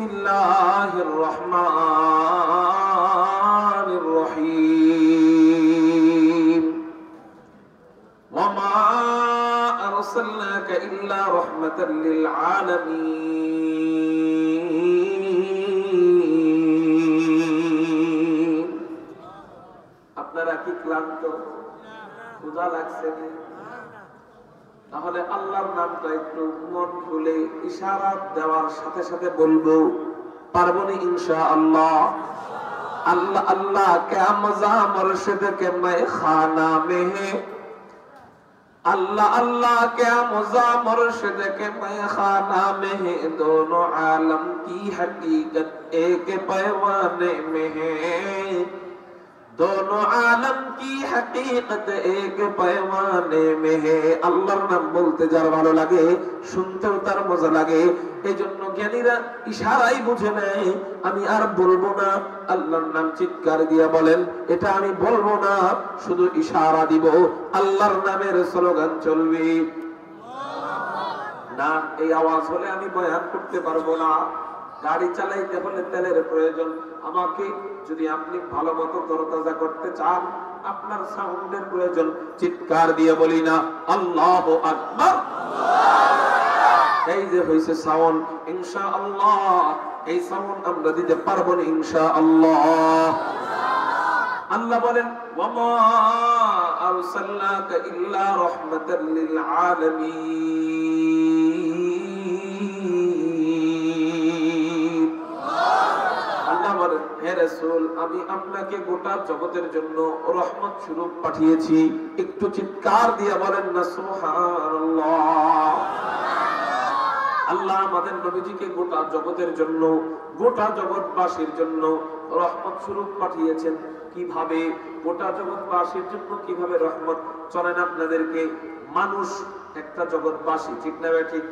বিসমিল্লাহির রহমানির রহিম ওয়া মা আরসালনাকা ইল্লা রাহমাতাল লিল আলামিন। আপনারা কি ক্লান্ত? ক্ষুধা লাগছে? তাহলে আল্লাহর নামটা একটু মন খুলে ইশারা দেওয়ার সাথে সাথে বলবো, পারবো না ইনশাআল্লাহ। अल्लाह अल्लाह क्या मजा मुर्शिद के मैं खाना में है, अल्लाह अल्लाह क्या मजा मुर्शिद के मैं खाना में है, दोनों आलम की हकीकत एक पैमाने में है, दोनों आलम की हकीकत एक पैमाने में है। আল্লাহর নাম বলতে যার ভালো লাগে, শুনতেও তার মজা লাগে, এজন্য জ্ঞানীরা ইশারাই বুঝে নেয় আমি আর বলবো না। আল্লাহর নাম চিৎকার দিয়ে বলেন, এটা আমি বলবো না, শুধু ইশারা দিব, আল্লাহর নামের স্লোগান চলবে না। এই আওয়াজ হলে আমি বয়ান করতে পারবো না। গাড়ি চালাইতে হলে তেলের প্রয়োজন। আমাকে যদি আপনি ভালো মতো তরতাজা করতে চান, আপনার সাউন্ডের প্রয়োজন। চিৎকার দিয়ে বলি না আল্লাহু আকবার। এই যে হইছে সাউন্ড, ইনশাআল্লাহ এই সাউন্ড আমরা দিতে পারবো না ইনশাআল্লাহ। আল্লাহ বলেন, ওয়া মা আরসালনাকা ইল্লা রাহমাতাল লিল আলামিন। আল্লাহ বলেন, হে রাসূল, আমি আপনাকে গোটা জগতের জন্য রহমত স্বরূপ পাঠিয়েছি। একটু চিৎকার দিয়ে বলেন না সুবহানাল্লাহ। আল্লাহ আমাদের নবীজিকে গোটা জগতের জন্য, গোটা জগৎবাসীর জন্য রহমত স্বরূপ পাঠিয়েছেন। কিভাবে? গোটা জগৎবাসীর জন্য কিভাবে রহমত? চলেন আপনাদেরকে, মানুষ একটা জগৎবাসী, ঠিক না ঠিক?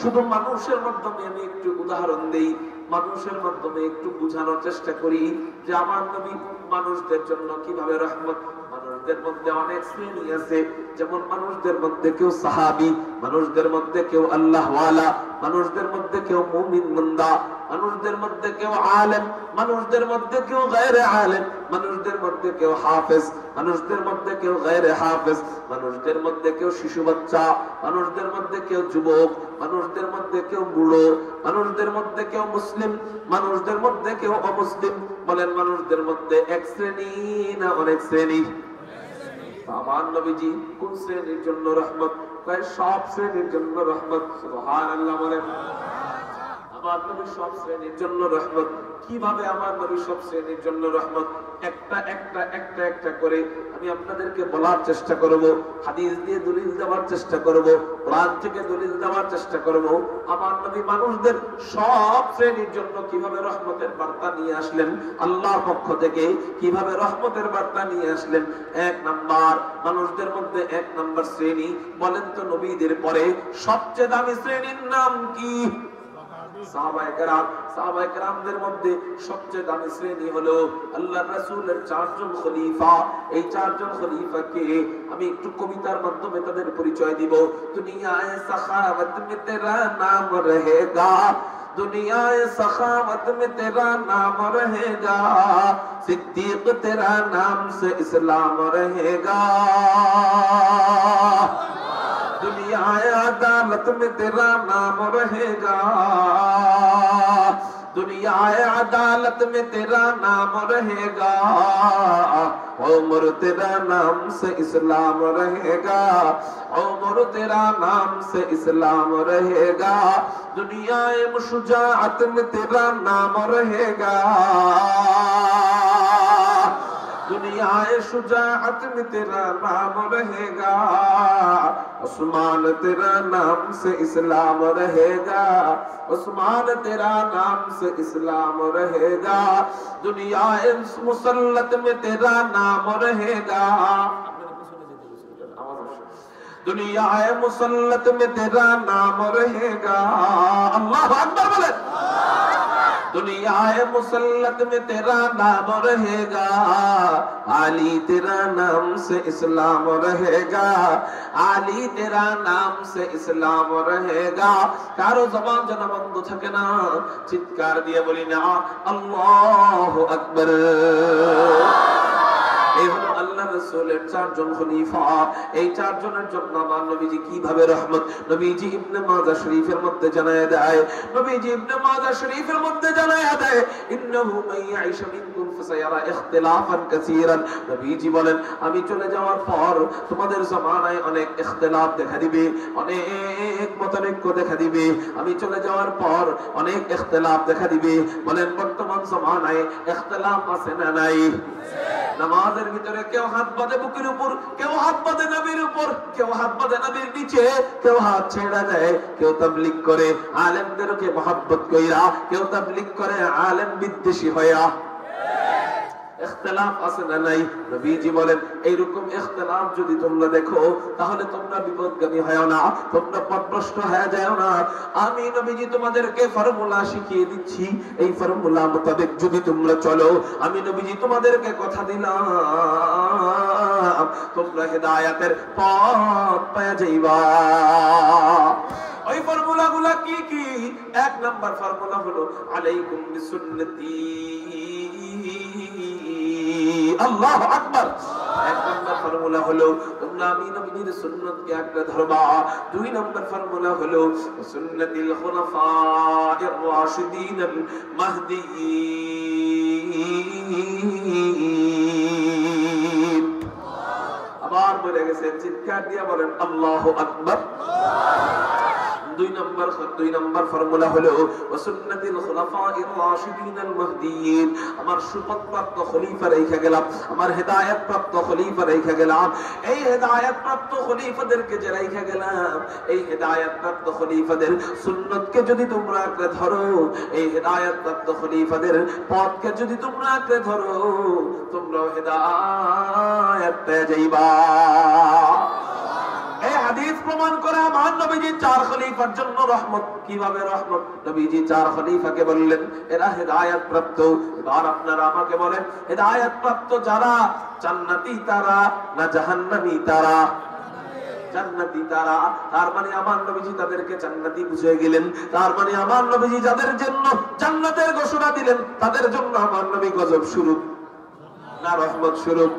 শুধু মানুষের মাধ্যমে আমি একটু উদাহরণ দেই, মানুষের মাধ্যমে একটু বোঝানোর চেষ্টা করি যে আমার নবী মানুষদের জন্য কিভাবে রহমত। মানুষদের মধ্যে অনেক শ্রেণী আছে, যেমন মানুষদের মধ্যে কেউ সাহাবী, মানুষদের মধ্যে কেউ আল্লাহওয়ালা, মানুষদের মধ্যে কেউ মুমিন বান্দা, মানুষদের মধ্যে কেউ আলেম, মানুষদের মধ্যে কেউ গায়রে আলেম, মানুষদের মধ্যে কেউ হাফেজ, মানুষদের মধ্যে কেউ গায়রে হাফেজ, মানুষদের মধ্যে কেউ শিশু বাচ্চা, মানুষদের মধ্যে কেউ যুবক, মানুষদের মধ্যে কেউ বুড়ো, মানুষদের মধ্যে কেউ মুসলিম, মানুষদের মধ্যে কেউ অমুসলিম। বলেন, মানুষদের মধ্যে এক শ্রেণী না অনেক শ্রেণী? আমার নবীজি কোন শ্রেণীর জন্য রহমত? সব শ্রেণীর জন্য রহমত। সুবহানাল্লাহ বলেন। আমার নবী সব শ্রেণীর জন্য রহমত। কিভাবে আমার নবী সব শ্রেণীর জন্য রহমত? একটা একটা একটা একটা করে আমি আপনাদেরকে বলার চেষ্টা করব, হাদিস দিয়ে দলিল দেওয়ার চেষ্টা করব, কোরআন থেকে দলিল দেওয়ার চেষ্টা করব। আমার নবী মানুষদের সব শ্রেণীর জন্য কিভাবে রহমতের বার্তা নিয়ে আসলেন, আল্লাহর পক্ষ থেকে কিভাবে রহমতের বার্তা নিয়ে আসলেন। এক নাম্বার, মানুষদের মধ্যে এক নাম্বার শ্রেণী, বলেন তো নবীদের পরে সবচেয়ে দামি শ্রেণীর নাম কি? সাহাবায়ে কেরাম। সাহাবায়ে কেরামদের মধ্যে সবচেয়ে দামি শ্রেণী হলো আল্লাহর রাসূলের চারজন খলিফা। এই চারজন খলিফাকে আমি একটু কবিতার মাধ্যমে তাদের পরিচয় দিব। দুনিয়ায়ে সাখাওয়াত মে তেরা নাম রহেগা, दुनियाए सखावत में तेरा नाम रहेगा, सिद्दीक तेरा नाम से इस्लाम रहेगा, दुनियाए अदालत में तेरा नाम रहेगा, दुनियाए अदालत में तेरा नाम रहेगा, उम्र तेरा नाम से इस्लाम रहेगा, उम्र तेरा नाम से इस्लाम रहेगा, दुनियाए मुशजाअत में तेरा नाम रहेगा, दुनियाए शुजाअत में तेरा नाम रहेगा, उस्मान तेरा नाम से इस्लाम रहेगा, उस्मान तेरा नाम से इस्लाम रहेगा, दुनियाए मुसल्लत में तेरा नाम रहेगा, दुनियाए मुसल्लत में तेरा नाम रहेगा। अल्लाहु अकबर बोले। दुनियाए मुसल्लत में तेरा नाम रहेगा, आली तेरा नाम से इस्लाम रहेगा, आली तेरा नाम से इस्लाम रहेगा। कारो जबान जना बंद থাকে না, চিৎকার দিয়ে বলি না আল্লাহু আকবার। এই হলো আল্লাহ রাসূলের চারজন খলিফা। এই চারজনের জন্য আমার নবীজি কিভাবে রহমত, নবীজি ইবনে মাজাহ শরীফের মধ্যে জানায়া দেয়, নবীজি ইবনে মাজাহ শরীফের মধ্যে জানায়া দেয় ইন্নাহু মাইয়াইশ মিনকুম ফাসায়ারা ইখতিলাফান কাসীরান। নবীজি বলেন আমি চলে যাওয়ার পর তোমাদের জামানায় অনেক ইখতিলাফ দেখা দিবে, অনেক মতানৈক্য দেখা দিবে। আমি চলে যাওয়ার পর অনেক ইখতিলাফ দেখা দিবে। বলেন বর্তমান জামানায় ইখতিলাফ আছে না নাই? নামাজের ভিতরে কেউ হাত বাঁধে বুকের উপর, কেউ হাত বাঁধে নবীর উপর, কেউ হাত বাঁধে নবীর নিচে, কেউ হাত ছেড়ে দেয়, কেউ তাবলীগ করে আলেমদেরকে মহব্বত কইরা, কেউ তাবলীগ করে আলেম বিদ্বেষী হইয়া। ইখতিলাফ আছে না নাই? নবীজি বলেন এইরকম ইখতিলাফ যদি তোমরা দেখো তাহলে তোমরা বিপদগামী হয় না, তোমরা পথভ্রষ্ট হয়ে যাও না। আমি নবীজি তোমাদেরকে ফর্মুলা শিখিয়ে দিচ্ছি, এই ফর্মুলা মোতাবেক যদি তোমরা চলো, আমি নবীজি তোমাদেরকে কথা দিলাম তোমরা হেদায়েতের পথ পেয়ে যাইবা। ওই ফর্মুলাগুলো কি কি? এক নাম্বার ফর্মুলা হলো আলাইকুম বিসুন্নতি। আল্লাহু আকবার। এক নাম্বার ফর্মুলা হলো তোমরা আমি নবীর সুন্নাতকে আঁকড়ে ধরবা। দুই নাম্বার ফর্মুলা হলো সুন্নাতুল খুলাফায়ে রাশিদিন মাহদিয়্যিন। আবার বলে গেছে, চিৎকার দিয়ে বলেন আল্লাহু আকবার। দুই নম্বর ফর্মুলা হলো সুন্নাতুল খুলাফায়ে রাশিদিন আল মাহদিয়্যিন। আমার সুপথপ্রাপ্ত খলিফা রেখে গেলাম, আমার হেদায়েতপ্রাপ্ত খলিফা রেখে গেলাম। এই হেদায়েতপ্রাপ্ত খলিফাদেরকে যে রেখে গেলাম, এই হেদায়েতপ্রাপ্ত খলিফাদের সুন্নতকে যদি তোমরা আঁকড়ে ধরো, এই হেদায়েতপ্রাপ্ত খলিফাদের পথকে যদি তোমরা আঁকড়ে ধরো, তোমরাও হেদায়েত পেয়ে যাইবা। এই হাদিস প্রমাণ করে আমার নবীজি চার খলিফার জন্য রহমত। কিভাবে রহমত? নবীজি চার খলিফাকে বললেন এরা হেদায়েত প্রাপ্ত। এবার আপনারা আমাকে বলেন হেদায়েত প্রাপ্ত যারা জান্নাতি তারা না জাহান্নামী তারা? জান্নাতি তারা। তার মানে আমার নবীজি তাদেরকে জান্নাতি বুঝিয়ে গেলেন। তার মানে আমার নবীজি যাদের জন্য জান্নাতের ঘোষণা দিলেন তাদের জন্য আমার নবী গজব স্বরূপ না রহমত স্বরূপ?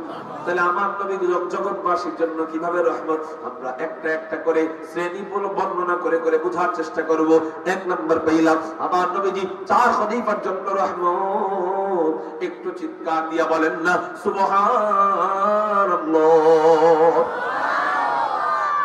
তাহলে আমার নবী জগৎবাসীর জন্য কিভাবে রহমত, আমরা একটা একটা করে শ্রেণী বর্ণনা করে করে বোঝার চেষ্টা করব। এক নম্বর পেলাম আমার নবীজি চার খলিফার জন্য রহমত। একটু চিৎকার দিয়া বলেন না সুবহানাল্লাহ।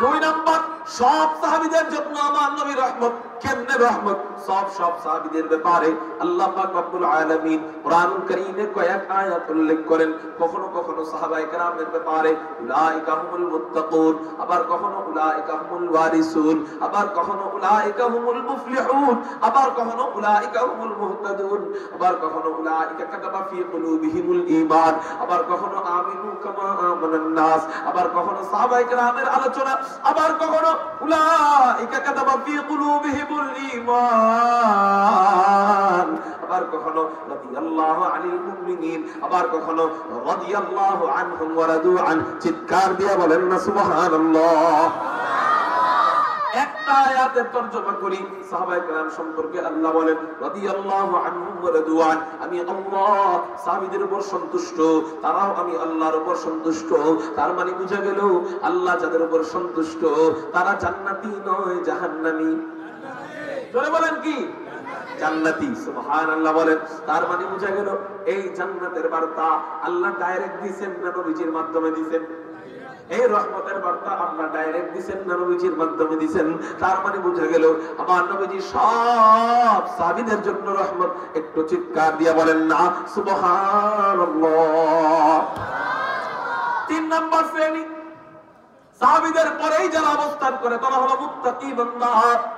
দুই নম্বর সব সাহাবীদের জন্য আমার নবী রহমত। কেমনে রহমত? সব সাহাবীদের ব্যাপারে আল্লাহ পাক রব্বুল আলামিন কোরআনুল কারীমে কয়েক আয়াত উল্লেখ করেন। কখনো কখনো সাহাবায়ে কেরামের ব্যাপারে উলাইকা হুমুল মুত্তাকুন, আবার কখনো উলাইকা হুমুল ওয়ারিসুন, আবার কখনো উলাইকা হুমুল মুফলিহুন, আবার কখনো উলাইকা হুমুল মুহতাদুন, আবার কখনো উলাইকা কাতাবা ফি কুলুবিহিমুল ঈমান, আবার কখনো আমিনু কামা আমানান নাস, আবার কখনো সাহাবায়ে কেরামের আলোচনা, আবার কখনো উলাইকা কাতাবা ফি কুলুবিহিমুল ঈমান, আবার কখনো রাদিয়াল্লাহু আনিল মুমিনিন, আবার কখনো রাদিয়াল্লাহু আনহুম ওয়া রাদু আন। চিৎকার দিয়ে বলেন না সুবহানাল্লাহ। একটা আয়াতের তরজমা করি সাহাবায়ে কেরাম সম্পর্কে। আল্লাহ বলেন রাদিয়াল্লাহু আনহুম ওয়া রাদু আন, আমি আল্লাহ সাহাবীদের উপর সন্তুষ্ট, তারাও আমি আল্লাহর উপর সন্তুষ্ট। তার মানে বুঝা গেল আল্লাহ যাদের উপর সন্তুষ্ট তারা জান্নাতি নয় জাহান্নামী। জোরে বলেন কি? জান্নাতি। সুবহানাল্লাহ বলেন। তার মানে বুঝা গেল এই জান্নাতের বার্তা আল্লাহ ডাইরেক্ট দিবেন না নবীজির মাধ্যমে দিবেন? এই রহমতের বার্তা আল্লাহ ডাইরেক্ট দিবেন না নবীজির মাধ্যমে দিবেন? তার মানে বুঝা গেল আমার নবীজি সব সাহাবীদের জন্য রহমত। একটু চিৎকার দিয়ে বলেন না সুবহানাল্লাহ। তিন নাম্বার শ্রেণী সাহাবীদের পরেই যারা অবস্থান করে তারা হলো মুত্তাকি বান্দা।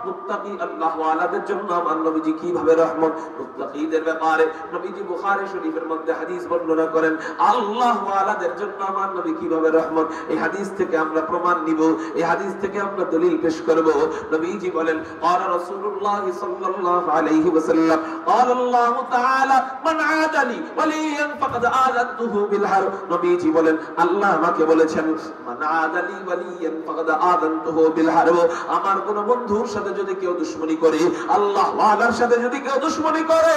মুত্তাকি আল্লাহ ওয়ালাদের জন্য আমার নবীজি কিভাবে রহমত। মুত্তাকিদের ব্যাপারে নবীজি বুখারী শরীফের মধ্যে হাদিস বর্ণনা করেন, আল্লাহ ওয়ালাদের জন্য আমার নবী কিভাবে রহমত। এই হাদিস থেকে আমরা প্রমাণ নিব, এই হাদিস থেকে আমরা দলিল পেশ করব। নবীজি বলেন, ক্বালা রাসূলুল্লাহ সাল্লাল্লাহু আলাইহি ওয়াসাল্লাম, ক্বালা আল্লাহু তাআলা মান আদালি ওয়ালিয়ান ফাকাদ আযানতুহু বিল হারব। নবীজি বলেন, আল্লাহ আমাকে বলেছেন, মান আদালি ওয়ালিয়ান ফাকাদ আযানতুহু বিল হারব। আমার কোন বন্ধুর সাথে যদি কেউ দুশমনি করে, আল্লাহ ওয়ালার সাথে যদি কেউ দুশমনি করে,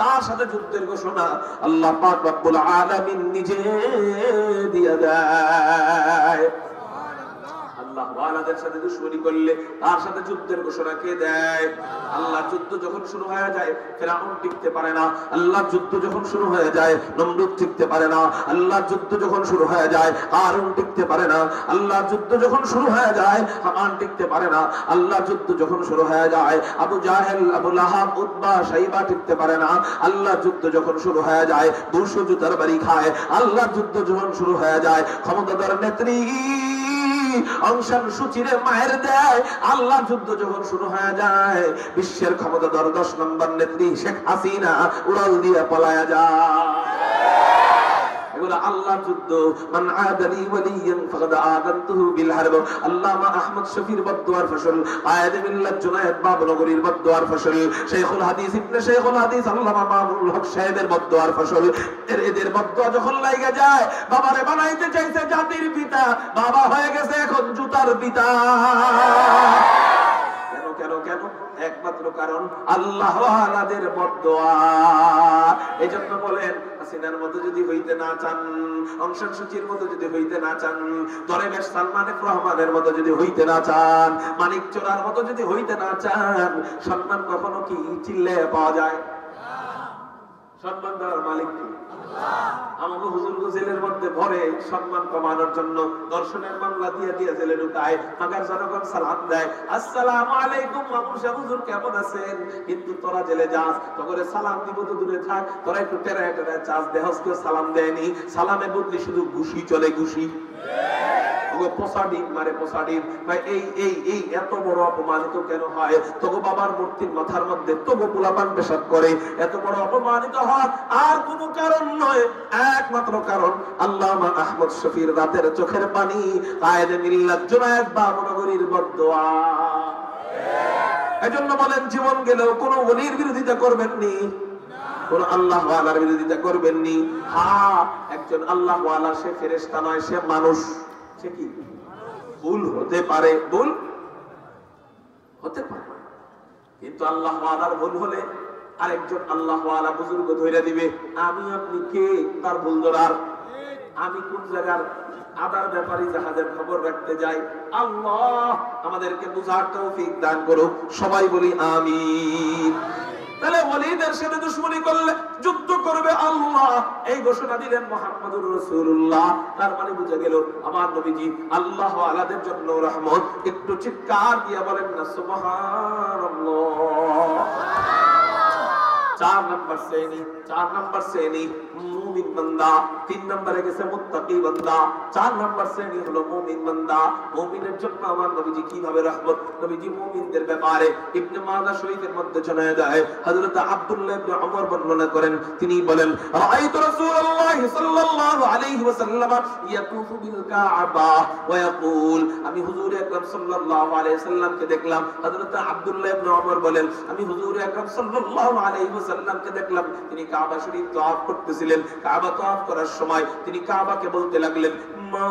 তার সাথে যুদ্ধের ঘোষণা আল্লাহ পাক রব্বুল আলামিন নিজে দিয়ে দেয়। আল্লাহ ওয়ালাদের সাথে দুশমনি করলে তার সাথে যুদ্ধের ঘোষণা কে দেয়? আল্লাহ। যুদ্ধ যখন শুরু হয়ে যায় ফিরআউন টিকতে পারে না। আল্লাহ যুদ্ধ যখন শুরু হয়ে যায় নমরুদ টিকতে পারে না। আল্লাহ যুদ্ধ যখন শুরু হয়ে যায় কারুন টিকতে পারে না। আল্লাহ যুদ্ধ যখন শুরু হয়ে যায় হামান টিকতে পারে না। আল্লাহ যুদ্ধ যখন শুরু হয়ে যায় আবু জাহেল, আবু লাহাব, উতবা, শাইবা টিকতে পারে না। আল্লাহ যুদ্ধ যখন শুরু হয়ে যায় 200 জুতার বাড়ি খায়। আল্লাহ যুদ্ধ যখন শুরু হয়ে যায় ক্ষমতাধর নেত্রী অংশান সুচিরে মায়ের দেয়। আল্লাহ যুদ্ধ যখন শুরু হয়ে যায় বিশ্বের ক্ষমতাধর 10 নম্বর নেত্রী শেখ হাসিনা উড়াল দিয়ে পলায়া যায়। এগুলো আল্লাহর যুদ্ধ। মান আদালি ওয়ালিয়ান ফাকাদ আযানতুহু বিল হারব। আল্লামা আহমদ শফির বদদুয়ার ফসল, আয়াত মিল্লাত জুনায়েদ বাবনগরীর বদদুয়ার ফসল, শেখুল হাদিস ইবনে শেখুল হাদিস আল্লামা মামুনুল হক সাহেবের বদদুয়ার ফসল। এদের বদদুয়া যখন লাগা যায়, বাবারে বানাইতে চাইছে জাতির পিতা, বাবা হয়ে গেছে এখন জুতার পিতা। কেন কেন কেন? একমাত্র কারণ আল্লাহ ওয়ালাদের বদদুয়া। এজন্য বলেন, হাসিনার মতো যদি হইতে না চান, অংশান সূচির মতো যদি হইতে না চান, দরেবেশ সালমান এফ রহমানের মতো যদি হইতে না চান, মানিক চোরার মতো যদি হইতে না চান, সম্মান কখনো কি চিল্লে পাওয়া যায়? সম্মান দেওয়ার মালিক কি? আমাকে হুজুর জেলের মধ্যে ভরে সম্মান কমানোর জন্য দর্শনের মামলা দিয়ে দিয়ে জেলে ঢুকায়। মাগার জনগণ সালাম দেয়, আসসালামু আলাইকুম মামুন সাহেব, হুজুর কেমন আছেন? কিন্তু তোরা জেলে যাস, তোরে সালাম দিব তো দূরে থাক, তোরা একটু টেরায় টেরায় চাস, দেহস কেউ সালাম দেয়নি। সালামে বদলি শুধু ঘুষি চলে, ঘুষি। এত বড় অপমানিত কেন হয়? তোগো বাবার মূর্তির মাথার মধ্যে তোগো পোলাপান পেশাব করে, এত বড় অপমানিত হয় আর কোনো কারণ নয়, একমাত্র কারণ আল্লামা আহমদ শফির রাতের চোখের পানি, কায়েদে মিল্লাত জুনায়েদ বাবনগরীর বদদুয়া। এজন্য বলেন, জীবন গেলেও কোনো ওলির বিরোধিতা করবেন নি, কোন আল্লাহ ওয়ালার বিরোধিতা করবেন নি। হ্যাঁ, একজন আল্লাহ ওয়ালা সে ফেরেশতা নয়, সে মানুষ। সে কি? ভুল হতে পারে, ভুল হতে পারে, কিন্তু আল্লাহ ওয়ালার ভুল হলে আরেকজন আল্লাহ ওয়ালা বুজুর্গ ধইরা দিবে। আমি আপনি কে তার ভুল ধরার? আমি কোন জায়গার আদার ব্যাপারী জাহাজের খবর রাখতে যাই? আল্লাহ আমাদেরকে বুঝার তৌফিক দান করুক। সবাই বলি আমিন। তাহলে ওলিদের সাথে দুশমনি করলে যুদ্ধ করবে আল্লাহ, এই ঘোষণা দিলেন মুহাম্মদুর রাসূলুল্লাহ। তার মানে বুঝা গেল আমার নবীজি আল্লাহ ওয়ালাদের জন্য রহমত। একটু চিৎকার দিয়ে বলেন না সুবহানাল্লাহ। 4 নম্বর শ্রেণী মুমিন বান্দা, 3 নম্বরে গেছে মুত্তাকি বান্দা, 4 নম্বর শ্রেণী হলো মুমিন বান্দা। মুমিনের জন্য আমার নবীজি কিভাবে রহমত। নবীজি মুমিনদের ব্যাপারে ইবনে মাজাহ শরীফের মধ্যে জানায় দেয়, হযরত আব্দুল্লাহ ইবনে ওমর বর্ণনা করেন, তিনি বলেন, রাআইতু রাসূলুল্লাহ সাল্লাল্লাহু আলাইহি ওয়াসাল্লাম ইয়াতুফু বিল কাবা ওয়া ইয়াকুল, আমি হুজুর আকরাম সাল্লাল্লাহু আলাইহি ওয়াসাল্লামকে দেখলাম। হযরত আব্দুল্লাহ ইবনে ওমর বলেন, আমি হুজুর আকরাম সাল্লাল্লাহু আলাইহি ওয়াসাল্লামকে দেখলাম তিনি কাবা শরীফ তাওয়াফ করতেছিলেন। কাবা তাওয়াফ করার সময় তিনি কাবাকে বলতে লাগলেন, মা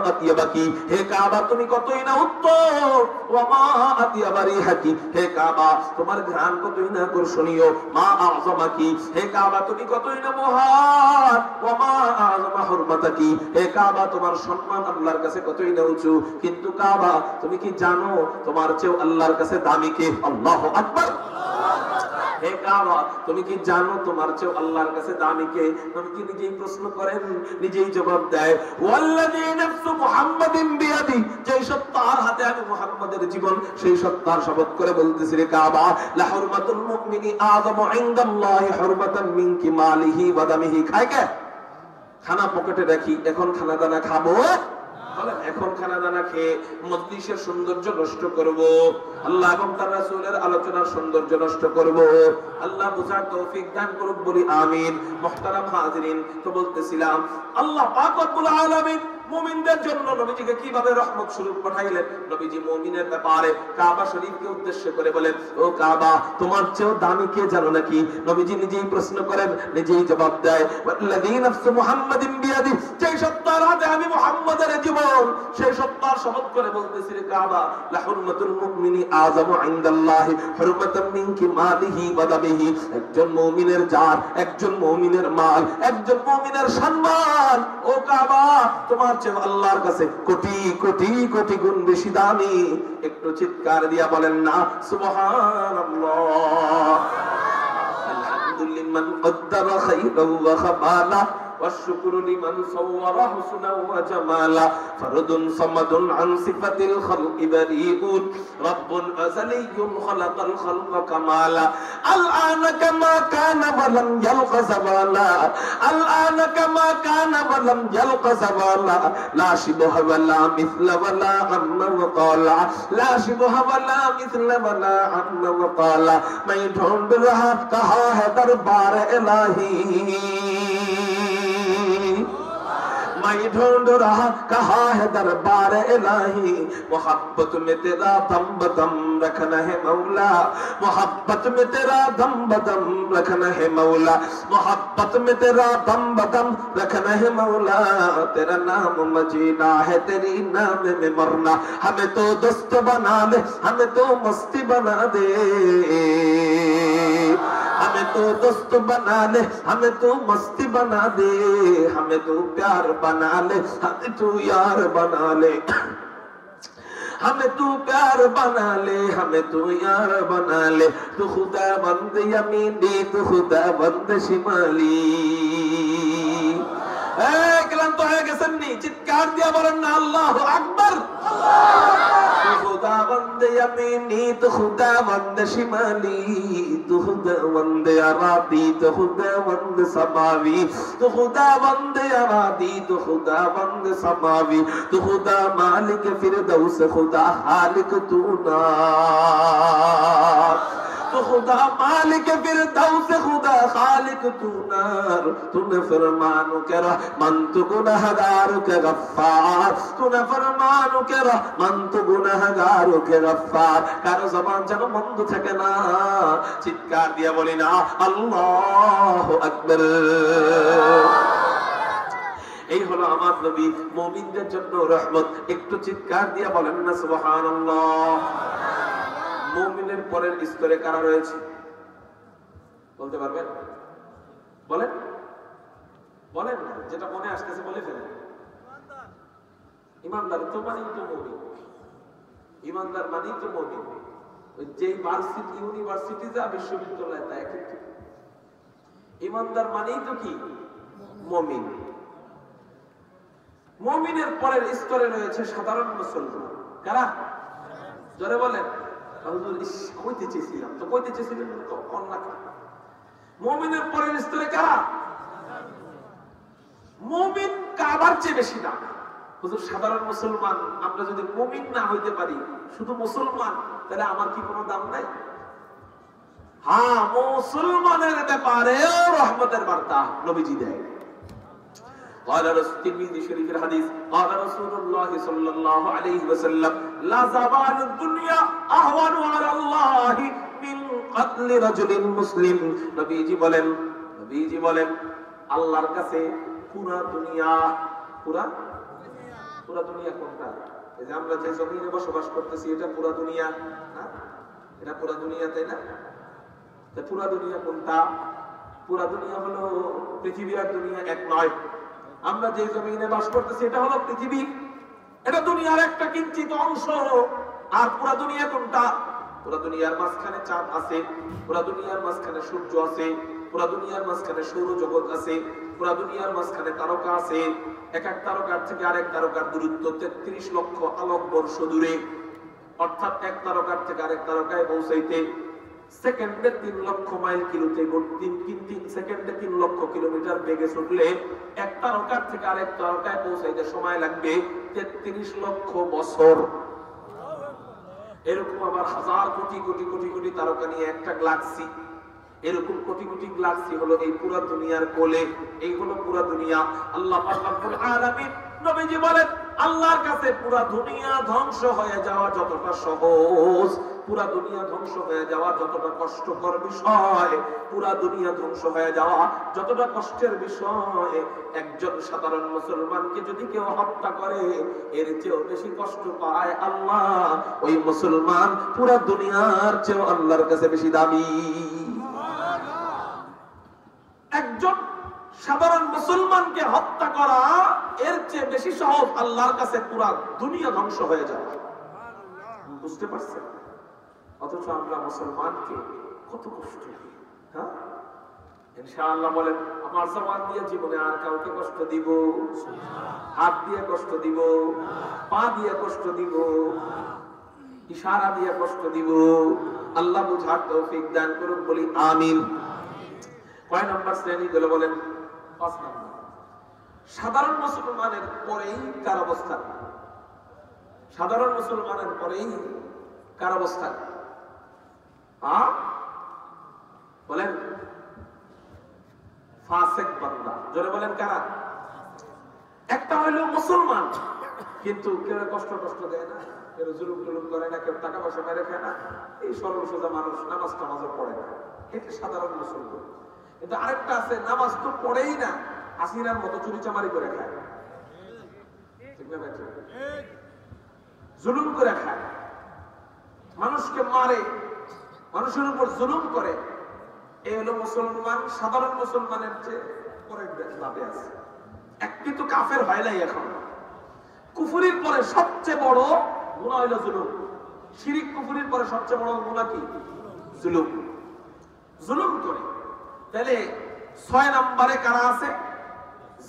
আতিয়াবাকি, হে কাবা তুমি কতই না উত্তম, ওয়া মা আতিয়াবারি হাকি, হে কাবা তোমার ঘ্রাণ কতই না আকর্ষণীয়, মা আযমাকি, হে কাবা তুমি কতই না মহান, ওয়া মা আযমা হুরমাতাকি, হে কাবা তোমার সম্মান আল্লাহর কাছে কতই না উঁচু। কিন্তু কাবা তুমি কি জানো তোমার চেয়ে আল্লাহর কাছে দামি কে? আল্লাহু আকবার। হে কাবা তুমি কি জানো তোমার চেয়ে আল্লাহর কাছে দামি কে? নবীজি নিজেই প্রশ্ন করেন, নিজেই জবাব দেয়, ওয়াল্লাযী নাফসু মুহাম্মাদিন বিয়াদি, যেই সত্তার হাতে আমি মুহাম্মাদের জীবন, সেই সত্তার শপথ করে বলতেছি রে কাবা, লা হুরমাতুল মুমিনি আযামু ইনদাল্লাহি হুরমাতান মিনকি মালিহি ওয়া দামিহি। খায় কে? খানা পকেটে রাখি, এখন খানা দানা খাবো বলেন এখন খানা দানা খেয়ে মজলিসের সৌন্দর্য নষ্ট করব, আল্লাহ এবং তার রাসূলের আলোচনার সৌন্দর্য নষ্ট করব? আল্লাহ বুঝার তৌফিক দান করুক, বলি আমিন। মুহতারাম হাজিরিন, তো বলতেছিলাম আল্লাহ পাক রব্বুল আলামিন মুমিনদের জন্য নবীজিকে কিভাবে রহমত স্বরূপ পাঠাইলেন। নবীজি মুমিনের ব্যাপারে কাবা শরীফকে উদ্দেশ্য করে বলেন, ও কাবা, তোমার চেয়েও দামি কে জানো নাকি? নবীজি নিজেই প্রশ্ন করেন, নিজেই জবাব দেয়, ওয়াল্লাযী নাফসু মুহাম্মাদিন বিয়াদি, যেই সত্তার হাতে আমি মুহাম্মাদের জীবন, সেই সত্তার শপথ করে বলতেছি রে কাবা, লা হুরমাতুল মুমিনি আযামু ইনদাল্লাহি হুরমাতাম মিনকি মালিহি ওয়া দামিহি। একজন মুমিনের জান, একজন মুমিনের মাল, একজন মুমিনের সম্মান ও কাবা তোমার চেয়ে আল্লাহর কাছে কোটি কোটি কোটি গুণ বেশি দামি। একটু চিৎকার দিয়া বলেন না সুবহানাল্লাহ। আলহামদুলিল্লাহ কদ্দারা খাইরাও ওয়া খামালা والشكر لمن صور حسنا وجمالا فرد صمد عن صفة الخلق بريء رب أزلي خلق الخلق كمالا الآن كما كان ولم يلق زوالا الآن كما كان ولم يلق زوالا لا شبه ولا مثل ولا عم وقالا لا شبه ولا مثل ولا عم وقالا मैं ढूंढ रहा कहाँ है दरबार इलाही मैं ढूंढ रहा कहाँ है दरबार इलाही मोहब्बत में तेरा दम बदम रखना है मौला मोहब्बत में तेरा दम बदम रखना है मौला मोहब्बत में तेरा दम बदम रखना है मौला तेरा नाम मजीना है तेरी नाम में मरना हमें तो दोस्त बना ले हमें तो मस्ती बना दे हमें तो दोस्त बना ले हमें तो मस्ती बना दे हमें तो प्यार बना ले हमें तू यार बना ले हमें तू प्यार बना ले हमें तू यार बना ले तू खुदा बंद यमीनी तू खुदा बंद शिमाली ক্লান্ত হয়ে গেছেন নি? চিৎকার দিয়ে বলেন না আল্লাহু আকবার। তু খুদা বন্দে ইয়ামিনি তু খুদা বন্দে শিমালি তু খুদা বন্দে আরাদি তু খুদা বন্দে সামাবি তু খুদা বন্দে আরাদি তু খুদা বন্দে সামাবি তু খুদা মালিক ফিরদৌস খুদা খালিক তু না तो खुदा मालिक फिरदौस खुदा खालिक तू नार तूने फरमानो के रहमान तू गुनहगार के गफ्फार तूने फरमानो के रहमान तू गुनहगार के गफ्फार कारो जबान যেন বন্ধ থাকে না চিৎকার দিয়ে বলি না আল্লাহু আকবার। এই হলো আমার নবী মুমিনদের জন্য রহমত। একটু চিৎকার দিয়ে বলেন না সুবহানাল্লাহ। মুমিনের পরের স্তরে কারা রয়েছে বলতে পারবেন? বলেন বলেন না, যেটা মনে আসতেছে বলে ফেলেন। ইমানদার তো মানেই তো মুমিন, ইমানদার মানেই তো মুমিন। ওই যেই ভার্সিটি ইউনিভার্সিটি যা বিশ্ববিদ্যালয় তা একই। ইমানদার মানেই তো কি মুমিন। মুমিনের পরের স্তরে রয়েছে সাধারণ মুসলমান। কারা? জোরে বলেন। কইতে চেয়েছিলাম তো কইতে চেয়েছিলেন তো মুমিনের পরের স্তরে কারা? মুমিন কাবার চেয়ে বেশি না। হুজুর সাধারণ মুসলমান, আমরা যদি মুমিন না হইতে পারি শুধু মুসলমান, তাহলে আমার কি কোনো দাম নাই? হ্যাঁ, মুসলমানের ব্যাপারেও রহমতের বার্তা নবীজি দেয়। قال رسول الترمذي شريف الحديث قال رسول الله صلى الله عليه وسلم لا زوال الدنيا اهون على الله من قتل رجل مسلم। নবীজি বলেন আল্লাহর কাছে পুরা দুনিয়া পুরা দুনিয়া কোনটা? এই যে আমরা যে জমিনে বসবাস করতেছি এটা পুরা দুনিয়া না? এটা পুরা দুনিয়া, তাই না? তা পুরা দুনিয়া কোনটা? পুরা দুনিয়া হলো পৃথিবী আর দুনিয়া এক নয়। আমরা যে জমিনে বাস করতেছি এটা হলো পৃথিবী, এটা দুনিয়ার একটা কিঞ্চিত অংশ। আর পুরা দুনিয়া কোনটা? পুরা দুনিয়ার মাঝখানে চাঁদ আছে, পুরা দুনিয়ার মাঝখানে সূর্য আছে, পুরা দুনিয়ার মাঝখানে সৌরজগৎ আছে, পুরা দুনিয়ার মাঝখানে তারকা আছে। এক এক তারকার থেকে আরেক তারকার দূরত্ব ৩৩ লক্ষ আলোকবর্ষ দূরে। অর্থাৎ এক তারকার থেকে আরেক তারকায় পৌঁছাইতে সেকেন্ডে 3 লক্ষ মাইল কিলোতে 3 সেকেন্ডে 3 লক্ষ কিলোমিটার বেগে ছুটলে এক তারকার থেকে আরেক তারকায় পৌঁছাইতে সময় লাগবে 33 লক্ষ বছর। এরকম আবার হাজার কোটি কোটি কোটি কোটি তারকা নিয়ে একটা গ্যালাক্সি, এরকম কোটি কোটি গ্যালাক্সি হলো এই পুরো দুনিয়ার কোলে। এই হলো পুরো দুনিয়া। আল্লাহ পাক রব্বুল আলামিন নবীজি বলেন আল্লাহর কাছে পুরো দুনিয়া ধ্বংস হয়ে যাওয়া যতটা সহজ, পুরো দুনিয়া ধ্বংস হয়ে যাওয়া যতটা কষ্টকর বিষয়, পুরো দুনিয়া ধ্বংস হয়ে যাওয়া যতটা কষ্টের বিষয়, একজন সাধারণ মুসলমানকে যদি কেউ হত্যা করে এর চেয়েও বেশি কষ্ট পায় আল্লাহ। ওই মুসলমান পুরো দুনিয়ার চেয়েও আল্লাহর কাছে বেশি দামি। একজন সাধারণ মুসলমানকে হত্যা করা এর চেয়ে বেশি সহজ আল্লাহর কাছে পুরা দুনিয়া ধ্বংস হয়ে যাওয়া। বুঝতে পারছেন? অথচ আমরা মুসলমানকে কত কষ্ট দিই। হ্যাঁ, ইনশাআল্লাহ বলেন আমার জবান দিয়ে জীবনে আর কাউকে কষ্ট দিব? হাত দিয়ে কষ্ট দিব, পা দিয়ে কষ্ট দিব, ইশারা দিয়ে কষ্ট দিব? আল্লাহ বুঝার তৌফিক দান করুন, বলি আমিন। কয় নাম্বার শ্রেণী গুলো বলেন? 5 নাম্বার। সাধারণ মুসলমানের পরেই কার অবস্থা? সাধারণ মুসলমানের পরেই কার অবস্থা? বলেন ফাসিক বান্দা। জোরে বলেন কারা? একটা হইলো মুসলমান কিন্তু কেউ কষ্ট দেয় না, কেউ জুলুম টুলুম করে না, কেউ টাকা পয়সা মেরে খায় না, এই সরল সোজা মানুষ, নামাজ টামাজও পড়ে না, এটা সাধারণ মুসলমান। কিন্তু আরেকটা আছে নামাজ তো পড়েই না, হাসিনার মতো চুরি চামারি করে খায়, ঠিক না ভাই? জুলুম করে খায়, মানুষকে মারে, মানুষের উপর জুলুম করে। এই হলো মুসলমান। সাধারণ মুসলমানের চেয়ে পরের ধাপে আছে। একটি তো কাফের হয় নাই এখন। কুফরির পরে সবচেয়ে বড় গুনাহ হইল জুলুম। শিরিক কুফরির পরে সবচেয়ে বড় গুনাহ কি? জুলুম। জুলুম করে। তাহলে 6 নম্বরে কারা আছে?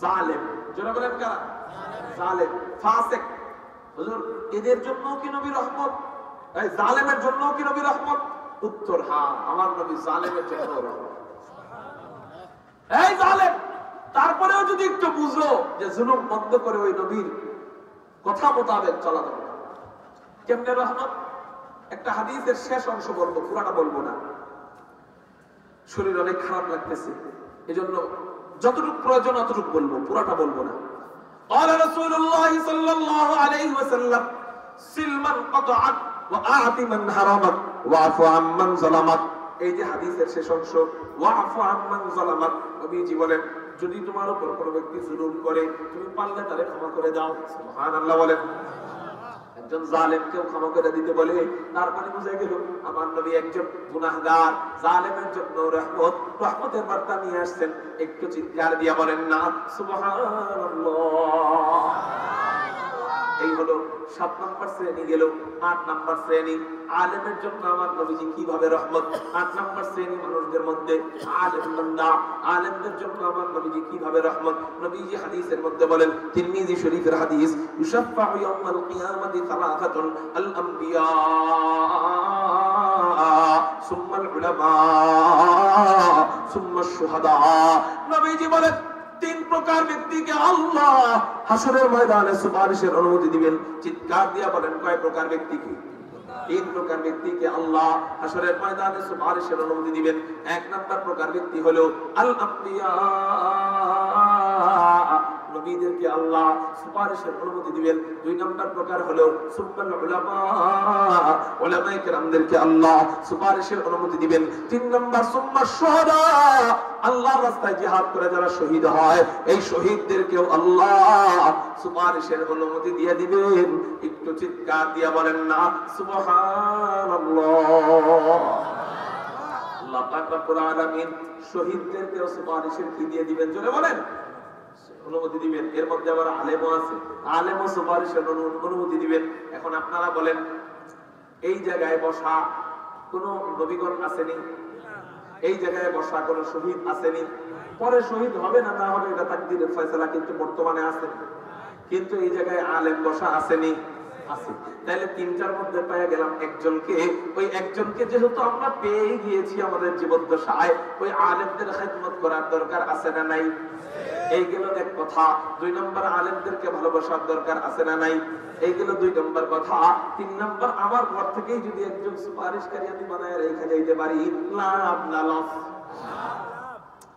জালেম। যারা বলেন কারা? জালেম, ফাসিক। হুজুর এদের জন্য কি নবী রহমত? এই জালেমের জন্য কি নবী রহমত? উত্তর হ্যাঁ, আমার নবী জালেমের জন্য রহমত। এই জালেম, তারপরেও যদি একটু বুঝো যে জুলুম বন্ধ করে ওই নবীর কথা মোতাবেক চলা যাবে। কেমনে রহমত? একটা হাদিসের শেষ অংশ বলবো, পুরাটা বলবো না, শরীর অনেক খারাপ লাগতেছে, এজন্য যতটুকু প্রয়োজন অতটুকু বলবো, পুরাটা বলবো না। قال رسول الله صلى الله عليه وسلم سل من قطعك واعط من حرمك واعف عمن ظلمك। এই যে হাদিসের শেষ অংশ, ওয়াফু আম্মান যালামাক, নবীজি বলেন যদি তোমার উপর কোনো ব্যক্তি জুলুম করে তুমি পারলে তারে ক্ষমা করে দাও। সুবহানাল্লাহ বলেন। একজন জালেমকেও ক্ষমা করে দিতে বলে, তার মানে বুঝে গেল আমার নবী একজন গুনাহগার, জালেমের জন্য রহমত, রহমতের বার্তা নিয়ে আসছেন। একটু চিৎকার দিয়ে বলেন না সুবহানাল্লাহ। এই হলো 7 নম্বর শ্রেণী গেল। 8 নম্বর শ্রেণী আলেমের জন্য আমার নবীজি কিভাবে রহমত। 8 নম্বর শ্রেণী মানুষদের মধ্যে আলেম বান্দা, আলেমদের জন্য আমার নবীজি কিভাবে রহমত। নবীজি হাদিসের মধ্যে বলেন, তিরমিজি শরীফের হাদিস, ইউশাফাউ ইয়াউমাল কিয়ামাতি সালাসাতুন আল আমবিয়া সুম্মাল উলামা সুম্মাশ শুহাদা। নবীজি বলেন 3 প্রকার ব্যক্তিকে আল্লাহ হাসরের ময়দানে সুপারিশের অনুমতি দিবেন। চিৎকার দিয়া বলেন কয় প্রকার ব্যক্তিকে? 3 প্রকার ব্যক্তিকে আল্লাহ হাসরের ময়দানে সুপারিশের অনুমতি দিবেন। 1 নাম্বার প্রকার ব্যক্তি হলো আল আমবিয়া, নবীদেরকে আল্লাহ সুপারিশের অনুমতি দিবেন। 2 নাম্বার প্রকার হলো সুম্মাল উলামা, উলামায়ে কেরামদেরকে আল্লাহ সুপারিশের অনুমতি দিবেন। 3 নাম্বার সুম্মাশ শুহাদা, আল্লাহর রাস্তায় জিহাদ করে যারা শহীদ হয় এই শহীদদেরকেও আল্লাহ সুপারিশের অনুমতি দিয়ে দিবেন। একটু চিৎকার দিয়ে বলেন না সুবহানাল্লাহ। আল্লাহ পাক রব্বুল আলামিন শহীদদেরকেও সুপারিশের কি দিয়ে দিবেন? জোরে বলেন, অনুমতি দিবেন। এর মধ্যে আবার আলেমও আছে, আলেমও সুপারিশের অনুমতি দিবেন। এখন আপনারা বলেন এই জায়গায় বসা কোন নবীগণ আসেনি? এই জায়গায় বসা কোন শহীদ আসেনি? পরে শহীদ হবে না না হবে এটা তাকদীরের ফয়সালা, কিন্তু বর্তমানে আছে। কিন্তু এই জায়গায় আলেম বসা আসেনি, আছে। তাহলে তিনটার মধ্যে পেয়ে গেলাম একজনকে। ওই একজনকে যেহেতু আমরা পেয়ে গিয়েছি আমাদের জীবদ্দশায়, ওই আলেমদের খেদমত করার দরকার আছে না নাই? এই গেল এক কথা। 2 নম্বর, আলেমদেরকে ভালোবাসার দরকার আছে না নাই? এই গেল 2 নম্বর কথা। 3 নম্বর, আমার ঘর থেকেই যদি একজন সুপারিশকারী আমি বানায় রেখে যাইতে পারি, লাভ না লস?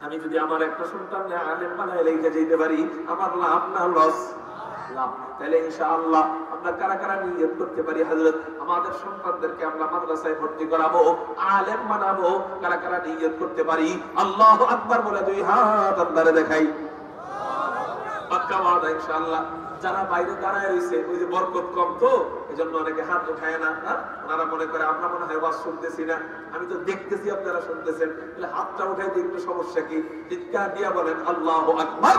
আমি যদি আমার একটা সন্তান আলেম বানায় রেখে যাইতে পারি, আমার লাভ না লস? লাভ। তাহলে ইনশাআল্লাহ আমরা কারা কারা নিয়ত করতে পারি, হযরত আমাদের সন্তানদেরকে আমরা মাদ্রাসায় ভর্তি করাবো, আলেম বানাবো? কারা কারা নিয়ত করতে পারি? আল্লাহু আকবার বলে 2 হাত আল্লাহরে দেখাই। পাক্কা ওয়াদা ইনশাআল্লাহ। যারা বাইরে দাঁড়ায় রয়েছে, ওই যে বরকত কম তো এজন্য অনেকে হাত উঠায় না। ওনারা মনে করে আমরা মনে হয় ওয়াজ শুনতেছি না। আমি তো দেখতেছি আপনারা শুনতেছেন, তাহলে হাতটা উঠাইতে একটু সমস্যা কি? চিৎকার দিয়া বলেন আল্লাহু আকবার।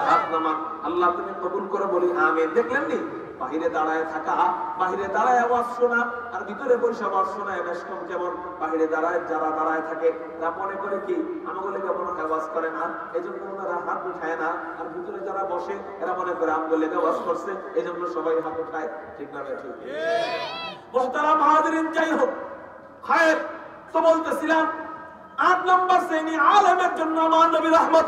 হাত নামান। আল্লাহ তুমি কবুল করে বলি আমিন। দেখলেন নি? বাহিরে দাঁড়ায় থাকা, বাহিরে দাঁড়ায় আওয়াজ শোনা আর ভিতরে বসে আওয়াজ শোনা বেশ কম। যেমন বাহিরে দাঁড়ায় যারা দাঁড়ায় থাকে তারা মনে করে কি আমাগুলো কেমন আওয়াজ করে না, এই জন্য ওনারা হাত উঠায় না। আর ভিতরে যারা বসে এরা মনে করে আমগুলো আওয়াজ করছে, এই জন্য সবাই হাত উঠায়। ঠিক না? ঠিক। মুহতারাম হাজিরিন, যাই হোক, খায়ের তো বলতেছিলাম 8 নম্বর শ্রেণী আলেমের জন্য আমার নবী রহমত।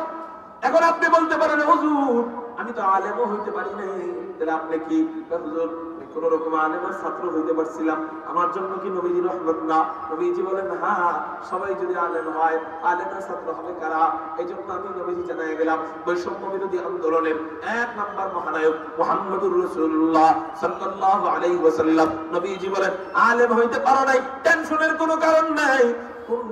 এখন আপনি বলতে পারেন হুজুর আমি তো আলেমও হইতে পারি নাই, তাহলে আপনি কি? হুজুর কোন রকম আলেমের ছাত্র হইতে পারছিলাম, আমার জন্য কি নবীজি রহমত না? নবীজি বলেন হ্যাঁ, সবাই যদি আলেম হয়, আলেমের ছাত্র হবে কারা? এই জন্য আমি নবীজি জানাই গেলাম বৈষম্য বিরোধী আন্দোলনের 1 নম্বর মহানায়ক মুহাম্মদুর রাসূলুল্লাহ সাল্লাল্লাহু আলাইহি ওয়াসাল্লাম। নবীজি বলেন আলেম হইতে পারো নাই, টেনশনের কোনো কারণ নাই। কুন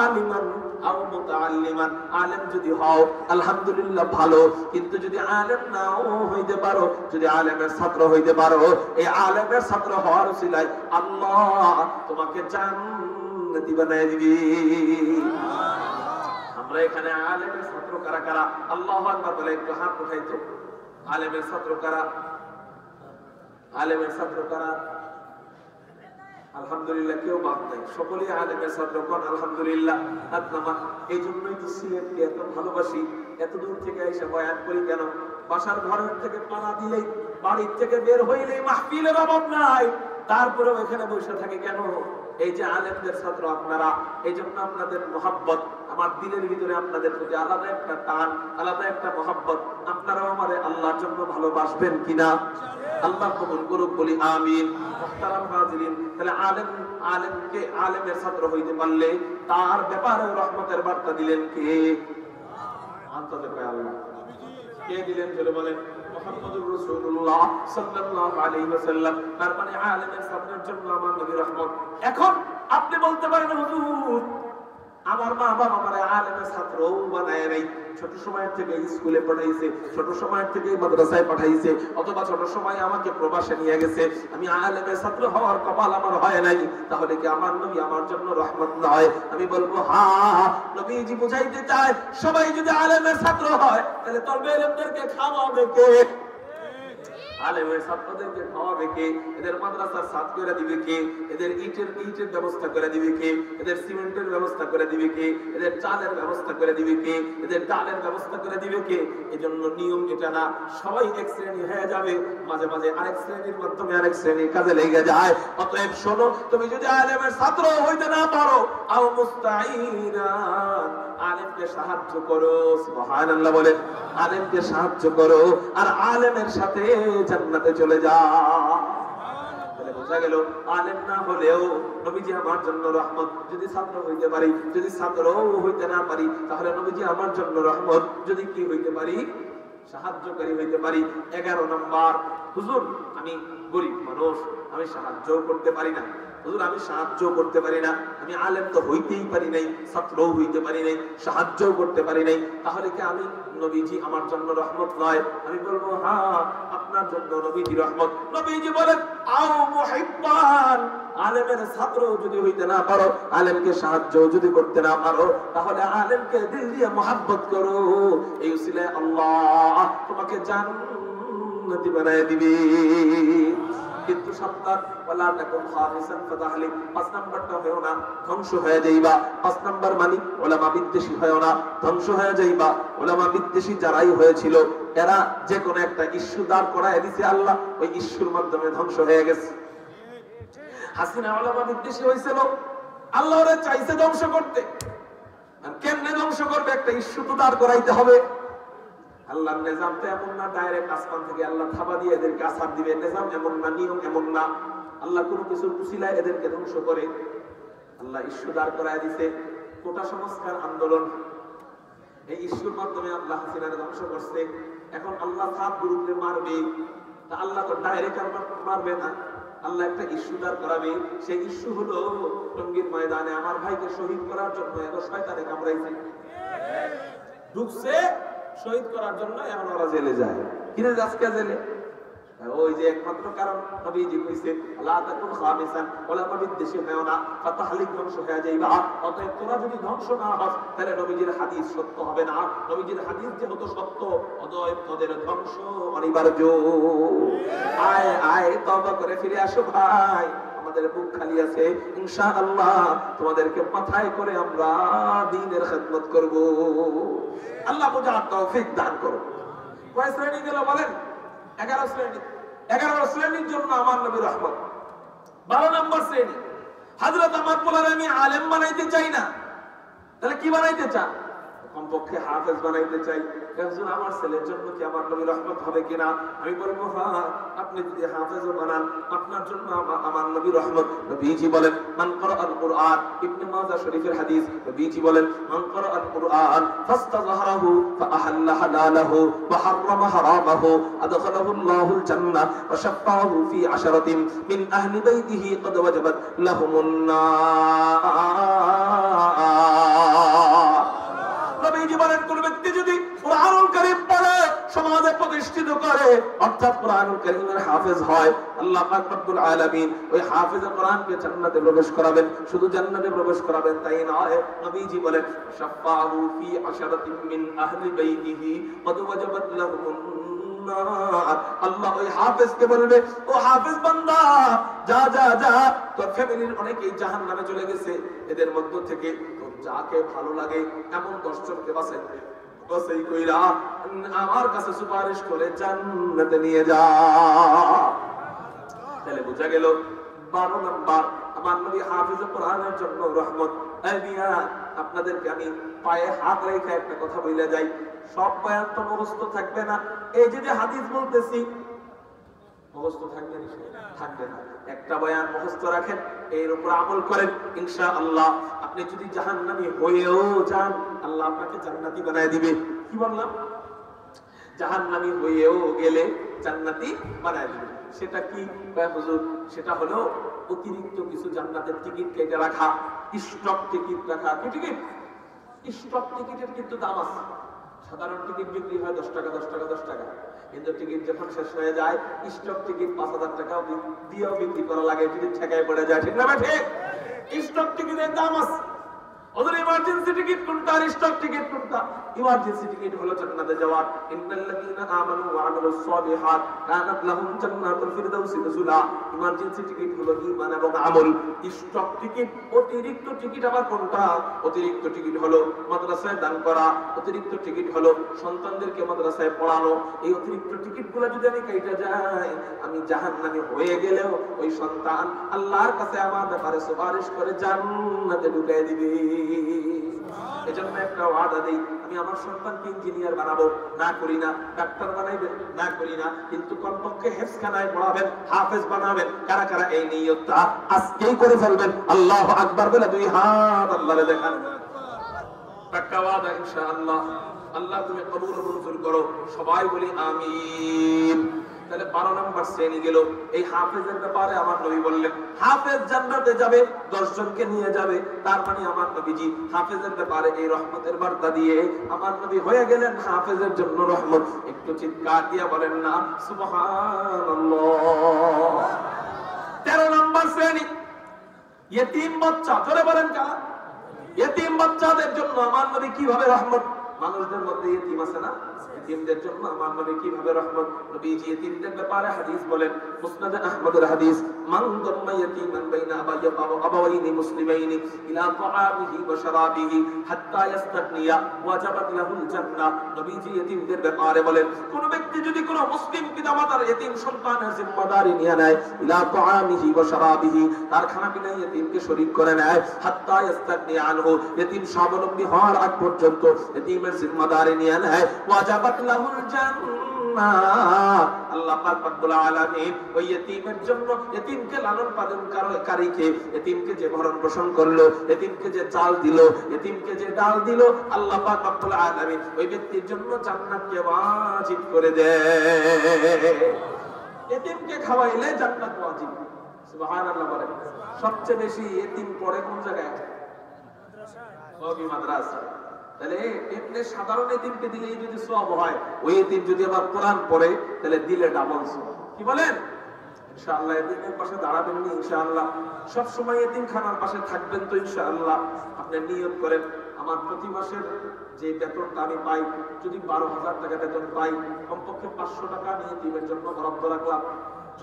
আলিমান আও মুতাআল্লিমান, আলেম যদি হও আলহামদুলিল্লাহ ভালো, কিন্তু যদি আলেম নাও হইতে পারো, যদি আলেমের ছাত্র হইতে পারো, এই আলেমের ছাত্র হওয়ার উসিলায় আল্লাহ তোমাকে জান্নাতি বানায় দিবে। আমরা এখানে আলেমের ছাত্র কারা কারা? আল্লাহু আকবার বলে একটু হাত উঠাইতো। আলেমের ছাত্র কারা? আলেমের ছাত্র কারা? আলহামদুলিল্লাহ, কেউ বাদ নাই, সকলেই আলেমের ছাত্র। কোন আলহামদুলিল্লাহ? এই জন্যই তো সিলেটকে এত ভালোবাসি, এত দূর থেকে এসে বয়ান করি। কেন? বাসার ঘরের থেকে পাড়া দিলেই, বাড়ির থেকে বের হইলেই মাহফিলের অভাব নাই, তারপরেও এখানে বসে থাকে কেন? এই যে আলেমদের ছাত্র আপনারা, এই জন্য আপনাদের মহাব্বত, আমার দিলের ভিতরে আপনাদের প্রতি আলাদা একটা টান, আলাদা একটা মহাব্বত। আপনারাও আমারে আল্লাহর জন্য ভালোবাসবেন কিনা? আল্লাহ কবুল করুক, বলি আমিন। মুহতারাম হাজিরিন, তাহলে আলেমকে আলেমের ছাত্র হইতে পারলে তার ব্যাপারে রহমতের বার্তা দিলেন কে? আন্তরিক আল্লাহ। কে দিলেন? চলে বলেন মুহাম্মদুর রাসূলুল্লাহ সাল্লাল্লাহু আলাইহি ওয়াসাল্লাম। তার মানে আলেমের ছাত্রের জন্য আমার নবী রহমত। এখন আপনি বলতে পারেন হুজুর আমার মা বাবা আমারে আলেমের ছাত্র বানায় নাই, ছোট সময় থেকে স্কুলে পড়াইছে, ছোট সময় থেকে মাদ্রাসায় পাঠাইছে, অথবা ছোট সময় আমাকে প্রবাসে নিয়ে গেছে, আমি আলেমের ছাত্র হওয়ার কপাল আমার হয় নাই, তাহলে কি আমার নবী আমার জন্য রহমত নয়? আমি বলবো হ্যাঁ, নবীজি বুঝাইতে চায় সবাই যদি আলেমের ছাত্র হয় তাহলে তলবে আলেমদেরকে খাওয়াবে কে? আলেমের ছাত্রদেরকে খাওয়াবে কে? এদের মাদ্রাসার ছাদ করে দিবে কে? এদের ইটের ব্যবস্থা করে দিবে কে? এদের সিমেন্টের ব্যবস্থা করে দিবে কে? এদের চালের ব্যবস্থা করে দিবে কে? এদের ডালের ব্যবস্থা করে দিবে কে? এজন্য নিয়ম এটা না সবাই এক শ্রেণী হয়ে যাবে, মাঝে মাঝে আরেক শ্রেণীর মাধ্যমে আরেক শ্রেণীর কাজে লেগে যায়। অতএব শোনো, তুমি যদি আলেমের ছাত্র হইতে না পারো, আও মুস্তাঈনান, আলেমকে সাহায্য করো। সুবহানাল্লাহ বলে আলেমকে সাহায্য করো, আর আলেমের সাথে জান্নাতে চলে যাও। তাহলে বোঝা গেল আলেম না হলেও নবীজি আমার জন্য রহমত। যদি ছাত্র হইতে পারি, যদি ছাত্রও হইতে না পারি, তাহলে নবীজি আমার জন্য রহমত। যদি কি হইতে পারি? সাহায্যকারী হইতে পারি। 11 নম্বর, হুজুর আমি গরিব মানুষ, আমি সাহায্য করতে পারি না। হুজুর আমি সাহায্য করতে পারি না, আমি আলেম তো হইতেই পারি নাই, ছাত্রও হইতে পারি নাই, সাহায্যও করতে পারি নাই, তাহলে কি আমি নবীজি আমার জন্য রহমত নয়? আমি বলবো হ্যাঁ, আপনার জন্য নবীজি রহমত। নবীজি বলেন আও মুহিব্বান, আলেমের ছাত্র যদি হইতে না পারো, আলেমকে সাহায্য যদি করতে না পারো, তাহলে আলেমকে দিল দিয়ে মহব্বত করো। এই উসিলায় আল্লাহ তোমাকে জান্নাতি বানায় দিবে। কিন্তু সাবধান, ওয়ালা তাকুন খামিসান ফাতাহলিক, 5 নাম্বারটা হয়ো না, ধ্বংস হয়ে যাইবা। 5 নাম্বার মানে ওলামা বিদ্বেষী হয়ো না, ধ্বংস হয়ে যাইবা। ওলামা বিদ্বেষী যারাই হয়েছিল এরা যে কোনো একটা ইস্যু দাঁড় করায় দিছে, আল্লাহ ওই ইস্যুর মাধ্যমে ধ্বংস হয়ে গেছে। হাসিনা ওলামা বিদ্বেষী হয়েছিল, আল্লাহ ওরা চাইছে ধ্বংস করতে। আর কেমনে ধ্বংস করবে? একটা ইস্যু তো দাঁড় করাইতে হবে। আল্লাহর নিজাম তো এমন না ডাইরেক্ট আসমান থেকে আল্লাহ থাবা দিয়ে এদেরকে আছাড় দিবে, নিজাম এমন না, নিয়ম এমন না। আল্লাহ কোনো কিছু উসিলায় এদেরকে ধ্বংস করে। আল্লাহ ইস্যু দাঁড় করায় দিছে, কোটা সংস্কার আন্দোলন। এই ইস্যুর মাধ্যমে আল্লাহ হাসিনাকে ধ্বংস করছে। এখন আল্লাহ সাত গ্রুপে মারবে, তা আল্লাহ তো ডাইরেক্ট মারবে না, আল্লাহ একটা ইস্যু দাঁড় করাবে। সেই ইস্যু হলো টঙ্গীর ময়দানে আমার ভাইকে শহীদ করার জন্য এত শয়তানে কামড়াইছে, ঢুকছে শহীদ করার জন্য, এখন ওরা জেলে যায়। কিনে আজকে জেলে? ওই যে একমাত্র কারণ নবীজি কইছে লা তাকুন খামিসান ওলামা বিদ্বেষী হয় না, ফাতাহলিক ধ্বংস হয়ে যাইবা। অতএব তোরা যদি ধ্বংস না হস তাহলে নবীজির হাদিস সত্য হবে না। নবীজির হাদিস যেহেতু সত্য, অতএব তোদের ধ্বংস অনিবার্য। আয় আয় তওবা করে ফিরে আসো ভাই, আমাদের বুক খালি আছে, ইনশাআল্লাহ তোমাদেরকে মাথায় করে আমরা দ্বীনের খেদমত করব। আল্লাহ বুঝার তৌফিক দান করো। কয় শ্রেণী গেল বলেন? 11 শ্রেণী। 11 শ্রেণীর জন্য আমার নবী রহমত। 12 নম্বর শ্রেণী, হযরত আমার পোলারে আমি আলেম বানাইতে চাই না। তাহলে কি বানাইতে চান? কমপক্ষে হাফেজ বানাইতে চাই। একজন আমার ছেলের জন্য কি আমার নবী রহমত হবে কিনা? আমি বলবো হ্যাঁ, আপনি যদি হাফেজও বানান আপনার জন্য আমার নবী রহমত। নবীজি বলেন মান ক্বরাআল কুরআন, ইবনে মাজাহ শরীফের হাদিস। নবীজি বলেন মান ক্বরাআল কুরআন ফাস্তাযহারাহু ফাআহাল্লা হালালাহু ওয়া হাররামা হারামাহু আদখালাহু আল্লাহুল জান্নাহ ওয়া শাফাআহু ফি আশরাতিন মিন আহলি বাইতিহি ক্বাদ ওয়াজাবাত লাহুমুন নার। নবীজি বলেন কোন ব্যক্তি যদি কুরআনুল কারীম পড়ে সমাজে প্রতিষ্ঠিত করে, অর্থাৎ কুরআনুল কারীমের হাফেজ হয়, আল্লাহ পাক রব্বুল আলামিন ওই হাফেজে কোরআনকে জান্নাতে প্রবেশ করাবেন। শুধু জান্নাতে প্রবেশ করাবেন তাই নয়, নবীজি বলেন শাফাআহু ফি আশরাতিন মিন আহলি বাইতিহি ক্বাদ ওয়াজাবাত লাহুমুন নার। আল্লাহ ওই হাফেজকে বলবে ও হাফেজ বান্দা যা যা যা, তোর ফ্যামিলির অনেকেই জাহান্নামে চলে গেছে, এদের মধ্য থেকে তোর যাকে ভালো লাগে এমন 10 জনকে বাছাই কইরা আমার কাছে সুপারিশ করে জান্নাতে নিয়ে যা। তাহলে বোঝা গেল 12 নাম্বার আমার নবী হাফেজ কোরআনের জন্য রহমত। আপনাদেরকে আমি পায়ে হাত রেখে একটা কথা বলে যাই, সব বয়ান তো মুখস্থ থাকবে না। এই যে হাদিস বলতেছি মুখস্থ থাকবে না। একটা বয়ান মুখস্থ রাখেন, এর উপর আমল করেন, ইনশাআল্লাহ আপনি যদি জাহান্নামী হয়েও যান আল্লাহ আপনাকে জান্নাতি বানায় দিবে। কি বললাম? জাহান্নামী হয়েও গেলে জান্নাতি বানায় দিবে। সেটা কি হুজুর? সেটা হলো অতিরিক্ত কিছু জান্নাতের টিকিট কেটে রাখা, স্টক টিকিট রাখা। কি টিকিট? স্টক টিকিটের কিন্তু দাম আছে। সাধারণ টিকিট বিক্রি হয় 10 টাকা 10 টাকা 10 টাকা, কিন্তু টিকিট যখন শেষ হয়ে যায় স্টক টিকিট 5000 টাকা দিয়েও বিক্রি করা লাগে, যদি ঠেকায় পড়ে যায়। ঠিক না ঠিক? স্টক টিকিটের দাম আছে। ওদের ইমার্জেন্সি টিকিট কোনটা আর স্টক টিকিট কোনটা? ইমার্জেন্সি টিকিট হলো জান্নাতে যাওয়ার। ইন্নাল্লাযীনা আমানু ওয়া আমিলুস সালিহাত কানাত লাহুম জান্নাতুল ফিরদাউসি নুজুলা। ইমার্জেন্সি টিকিট হলো ঈমান এবং আমল। স্টক টিকিট, অতিরিক্ত টিকিট আবার কোনটা? অতিরিক্ত টিকিট হলো মাদ্রাসায় দান করা, অতিরিক্ত টিকিট হলো সন্তানদেরকে মাদ্রাসায় পড়ানো। এই অতিরিক্ত টিকিটগুলো যদি আমি কেটে যাই, আমি জাহান্নামী হয়ে গেলেও ওই সন্তান আল্লাহর কাছে আমার ব্যাপারে সুপারিশ করে জান্নাতে ঢুকিয়ে দিবে। এজন্য একটা ওয়াদা দেই, আমি আমার সন্তানকে ইঞ্জিনিয়ার বানাবো, না করি না। ডাক্তার বানাইবেন, না করি না। কিন্তু কমপক্ষে হেফজখানায় পড়াবেন, হাফেজ বানাবেন। কারা কারা এই নিয়তটা আজকেই করে ফেলবেন? আল্লাহু আকবার বলে 2 হাত আল্লাহরে দেখান। পাক্কা ওয়াদা ইনশাআল্লাহ। আল্লাহ তুমি কবুল ও মঞ্জুর করো। সবাই বলি আমিন। তাহলে 12 নম্বর শ্রেণী গেল। এই হাফেজের ব্যাপারে আমার নবী বললেন হাফেজ জান্নাতে যাবে, 10 জনকে নিয়ে যাবে। তার মানে আমার নবীজি হাফেজের ব্যাপারে এই রহমতের বার্তা দিয়ে আমার নবী হয়ে গেলেন হাফেজের জন্য রহমত। একটু চিৎকার দিয়ে বলেন না সুবহানাল্লাহ। 13 নম্বর শ্রেণী ইয়েতিম বাচ্চা। ধরে বলেন কারা? ইয়েতিম বাচ্চাদের জন্য আমার নবী কিভাবে রহমত। মানুষদের মধ্যে ইয়েতিম আছে না? এতিমদের জন্য আমার নবী কিভাবে রহমত। নবীজি এতিমদের ব্যাপারে হাদিস বলেন, মুসনাদ আহমদের হাদিস, মান দাম্মা ইয়াতীমান বাইনা আবাওয়াইনি মুসলিমাইনি ইলা তাআমিহি ওয়া শারাবিহি হাত্তা ইস্তাগনিয়া ওয়াজাবাত লাহুল জান্নাহ। নবীজি এতিমদের ব্যাপারে বলেন, কোন ব্যক্তি যদি কোন মুসলিম পিতামাতার এতিম সন্তানের জিম্মাদারি নিয়ে নেয়, ইলা তাআমিহি ওয়া শারাবিহি, তার খানা পিনায় এতিমকে শরীক করে নেয়, হাত্তা ইস্তাগনিয়া আনহু, এতিম স্বাবলম্বী হওয়ার আগ পর্যন্ত এতিমের জিম্মাদারি নিয়ে নেয়, ওয়াজাবাত লাহুল জান্নাহ। আল্লাহ পাক রব্বুল আলামিন ওই এতিমের জন্য, এতিমকে লালন পালনকারীকে, এতিমকে যে ভরণ পোষণ করলো, এতিমকে যে চাল দিল, এতিমকে যে ডাল দিল, আল্লাহ পাক রব্বুল আলামিন ওই ব্যক্তির জন্য জান্নাতকে ওয়াজিব করে দেয়। এতিমকে খাওয়াইলে জান্নাত ওয়াজিব। সুবহানাল্লাহ বলেন। সবচেয়ে বেশি এতিম পড়ে কোন জায়গায়? মাদ্রাসা। তাহলে এমনি সাধারণ এতিমকে দিলেই যদি সওয়াব হয়, ওই এতিম যদি আবার কোরআন পড়ে তাহলে দিলে ডাবল সওয়াব। কি বলেন? ইনশাআল্লাহ এতিমের পাশে দাঁড়াবেন নি ইনশাআল্লাহ, সব সময় এতিমখানার পাশে থাকবেন তো ইনশাআল্লাহ। আপনি নিয়ত করেন, আমার প্রতি মাসের যে বেতনটা আমি পাই, যদি 12,000 টাকা বেতন পাই, কমপক্ষে 500 টাকা আমি এতিমের জন্য বরাদ্দ রাখলাম।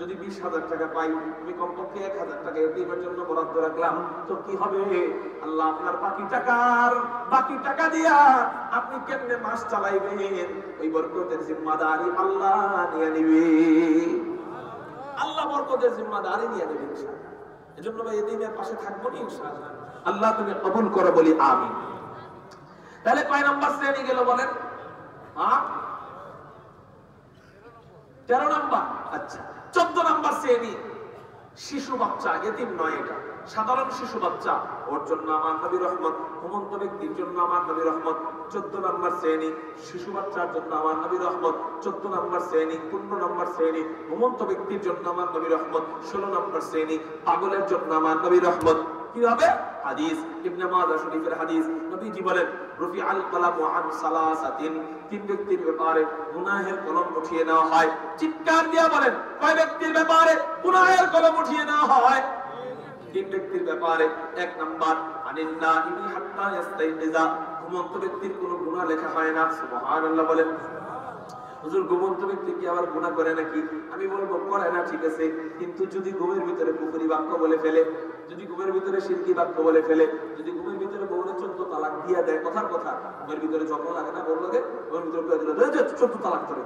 যদি 20,000 টাকা পাই, আমি কমপক্ষে 1,000 টাকা এতিমের জন্য বরাদ্দ রাখলাম। তো কি হবে? আল্লাহ আপনার বাকি টাকা দিয়া আপনি কেমনে মাস চালাইবেন, ওই বরকতের জিম্মাদারি আল্লাহ নিয়ে নিবে। আল্লাহ বরকতের জিম্মাদারি নিয়ে নেবে ইনশাআল্লাহ। এজন্য ভাই এতিমের পাশে থাকবো না ইনশাআল্লাহ। আল্লাহ তুমি কবুল করো, বলি আমিন। তাহলে কয় নাম্বার শ্রেণী গেল বলেন? 13 নাম্বার। আচ্ছা, 14 নাম্বার শ্রেণী শিশু বাচ্চা, এতিম নয়, এটা সাধারণ শিশু বাচ্চা, ওর জন্য আমার নবী রহমত, ঘুমন্ত ব্যক্তির জন্য আমার নবী রহমত। 14 নাম্বার শ্রেণী শিশু বাচ্চার জন্য আমার নবী রহমত। 14 নাম্বার শ্রেণী 15 নাম্বার শ্রেণী ঘুমন্ত ব্যক্তির জন্য আমার নবী রহমত। 16 নাম্বার শ্রেণী পাগলের জন্য আমার নবী রহমত। কি হবে? হাদিস ইবনে মাজাহ শরীফের হাদিস, নবীজি বলেন, রফি আল কালামু আন সালাসাতিন, তিন ব্যক্তির ব্যাপারে গুনাহের কলম উঠিয়ে নেওয়া হয়। চিৎকার দিয়ে বলেন, কয় ব্যক্তির ব্যাপারে গুনাহের কলম উঠিয়ে নেওয়া হয়? 3 ব্যক্তির ব্যাপারে। 1 নাম্বার, আনিন নাইমি হাত্তা ইস্তাইকিজা, ঘুমন্ত ব্যক্তির কোনো গুনাহ লেখা হয় না। সুবহানাল্লাহ বলেন। হুজুর, ঘুমন্ত ব্যক্তি কি আবার গুনাহ করে নাকি? আমি বলবো করে না, ঠিক আছে, কিন্তু যদি ঘুমের ভিতরে কুফরি বাক্য বলে ফেলে, যদি ঘুমের ভিতরে শিরকি বাক্য বলে ফেলে, যদি ঘুমের ভিতরে বউরে 14 তালাক দিয়ে দেয়, কথার কথা, ঘুমের ভিতরে যখন লাগে না বললোকে, ঘুমের ভিতরে কয়ে দিল 14 তালাক করে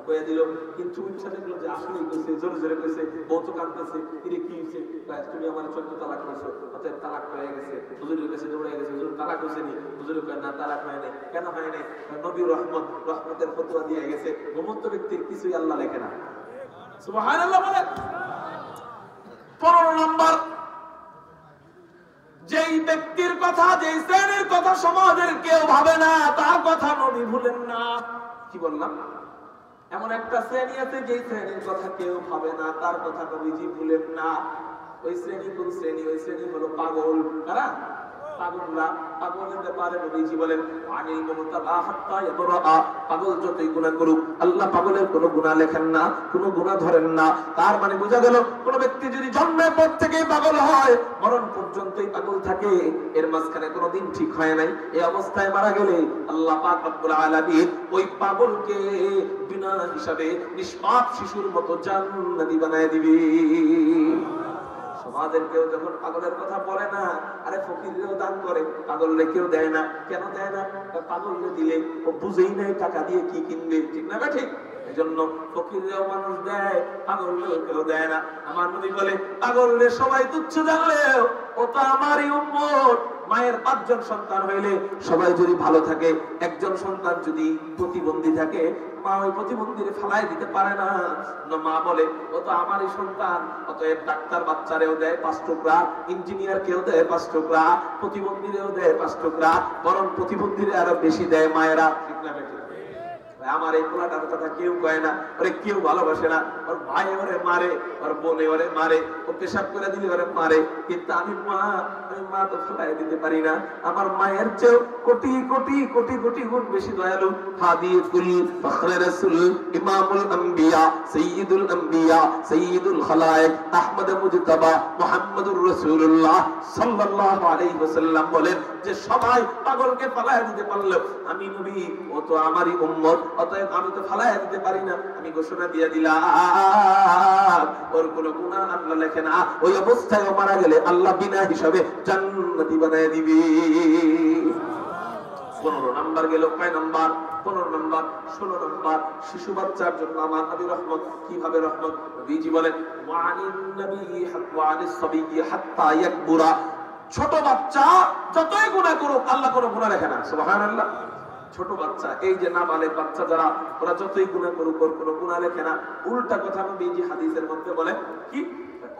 কয়ে দিল, কিন্তু ইচ্ছা দেখলো যে আসলেই কইছে, জোরে জোরে কইছে, বউ তো কাঁদতেছে, কি হয়েছে? তুমি আমার 14 তালাক করেছো, অতএব তালাক হয়ে গেছে। হুজুরের কাছে দৌড়ে গেছে, হুজুর তালাক হয়েছে নি? হুজুরে কয় না, তালাক হয় নাই। কেন হয় নাই? নবী রহমতের ফতোয়া দিয়ে গেছে, ঘুমন্ত ব্যক্তির কিছুই আল্লাহ লেখে না। সুবহানাল্লাহ বলেন। 15 নাম্বার, যেই ব্যক্তির কথা, যেই শ্রেণীর কথা সমাজের কেউ ভাবে না, তার কথা নবী ভুলেন না। কি বললাম? এমন একটা শ্রেণী আছে যেই শ্রেণীর কথা কেউ ভাবে না, তার কথা নবীজি ভুলেন না। ওই শ্রেণী কোন শ্রেণী? ওই শ্রেণী হলো পাগল। কারা? পাগলরা। পাগলের ব্যাপারে নবীজি বলেন, আনিল মুমতাবা হাত্তা ইয়াবরা, পাগল যতই গুনাহ করুক আল্লাহ পাগলের কোনো গুনাহ লেখেন না, কোনো গুনাহ ধরেন না। তার মানে বোঝা গেল, কোন ব্যক্তি যদি জন্মের পর থেকেই পাগল হয়, মরণ পর্যন্তই পাগল থাকে, এর মাঝখানে কোনোদিন ঠিক হয় নাই, এই অবস্থায় মারা গেলে আল্লাহ পাক রব্বুল আলামিন ওই পাগলকে বিনা হিসাবে নিষ্পাপ শিশুর মতো জান্নাতি বানায় দিবে। সমাজের কেউ যখন পাগলের কথা বলে না, আরে ফকিররাও দান করে, পাগলরে কেউ দেয় না। কেন দেয় না? পাগলরে দিলে ও বুঝেই নাই টাকা দিয়ে কি কিনবে, ঠিক না? ঠিক। এজন্য ফকিররাও মানুষ দেয়, পাগলরেও কেউ দেয় না। আমার নবী বলে, পাগলরে সবাই তুচ্ছ জানলেও ও তো আমারই উম্মত। মায়ের 5 জন সন্তান হইলে সবাই যদি ভালো থাকে, একজন সন্তান যদি প্রতিবন্ধী থাকে, মা ওই প্রতিবন্ধীরে ফালাই দিতে পারে না। মা বলে, ও তো আমারই সন্তান, অতএব ডাক্তার বাচ্চারেও দেয় 5 টুকরা, ইঞ্জিনিয়ার কেউ দেয় 5 টুকরা, প্রতিবন্ধীরেও দেয় 5 টুকরা, বরং প্রতিবন্ধীরে আরো বেশি দেয় মায়েরা, ঠিক না? আমার এই পোলাটার কথা কেউ কয় না, ওরে কেউ ভালোবাসে না, ওর ভাই ওরে মারে, ওর বোনে ওরে মারে, ও পেশাব করে দিলে ওরে মারে, কিন্তু আমি মা তো ফেলাই দিতে পারি না। আমার মায়ের চেয়েও কোটি কোটি কোটি কোটি গুণ বেশি দয়ালু। হাদিকুল ফখরে রাসূল ইমামুল আম্বিয়া সাইয়্যিদুল আম্বিয়া সাইয়্যিদুল খালায়েক আহমদ মুজতাবা মুহাম্মদুর রাসূলুল্লাহ সাল্লাল্লাহু আলাইহি ওয়াসাল্লাম বলেন যে সবাই পাগলকে ফেলাই দিতে পারলো, আমি নবী ও তো আমারই উম্মত, অতএব আমি তো ফালাইয়া দিতে পারি না, আমি ঘোষণা দিয়ে দিলাম ওর কোনো গুনাহ আল্লাহ লেখে না, ওই অবস্থায় ও মারা গেলে আল্লাহ বিনা হিসাবে জান্নাতি বানায় দিবে। 15 নাম্বার গেল, কয় নাম্বার? 15 নাম্বার। 16 নাম্বার, শিশু বাচ্চার জন্য আমার নবী রহমত। কিভাবে রহমত? নবীজি বলেন ওয়ানিন নবী ওয়ানিস সাবিয়্যি হাত্তা ইয়াকবুরা, ছোট বাচ্চা যতই গুনাহ করুক আল্লাহ কোনো গুনাহ রাখে না। সুবহানাল্লাহ। ছোট বাচ্চা, এই যে নাবালেগ বাচ্চা যারা, ওরা যতই গুনাহ করুক ওর কোনো গুনাহ লেখে না। উল্টা কথা নবীজি হাদিসের মধ্যে বলেন কি,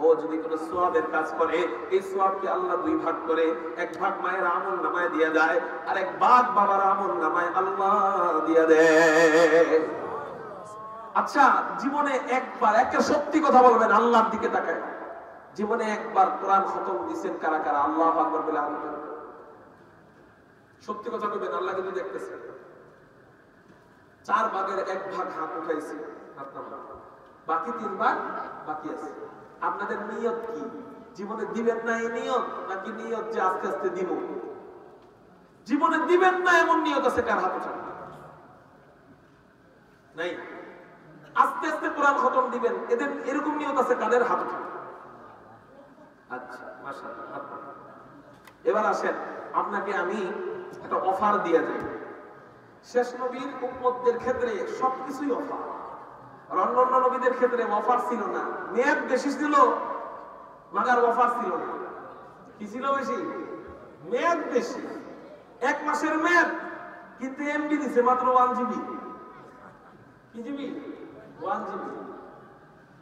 ও যদি কোনো সওয়াবের কাজ করে এই সওয়াবকে আল্লাহ দুই ভাগ করে, এক ভাগ মায়ের আমল নামায় দিয়ে যায়, আর এক ভাগ বাবার আমল নামায় আল্লাহ দিয়ে দেয়। আচ্ছা, জীবনে একবার, একটা সত্যি কথা বলবেন, আল্লাহর দিকে তাকায়, জীবনে একবার কোরআন খতম দিবেন কারা কারা? আল্লাহু আকবার বলে আল্লাহ। সত্যি কথা বলবেন, আল্লাহ কিন্তু দেখতেছে। 4 ভাগের 1 ভাগ হাত উঠাইছে, হাত নামান, বাকি 3 ভাগ বাকি আছে। আপনাদের নিয়ত কি? জীবনে দিবেন না এই নিয়ত, নাকি নিয়ত যে আস্তে আস্তে দিব? জীবনে দিবেন না এমন নিয়ত আছে কার? হাত উঠান। নাই। আস্তে আস্তে কোরআন খতম দিবেন, এদের এরকম নিয়ত আছে কাদের? হাত উঠান। আচ্ছা, মাশাআল্লাহ। এবার আসেন, আপনাকে আমি একটা অফার দিয়ে যাই। শেষ নবীর উম্মতদের ক্ষেত্রে সবকিছুই অফার, আর অন্যান্য নবীদের ক্ষেত্রে অফার ছিল না। মেয়াদ বেশি ছিল, মাগার অফার ছিল না। কি ছিল বেশি? মেয়াদ বেশি। 1 মাসের মেয়াদ, কিন্তু এমবি দিছে মাত্র 1 জিবি। কি জিবি? 1 জিবি।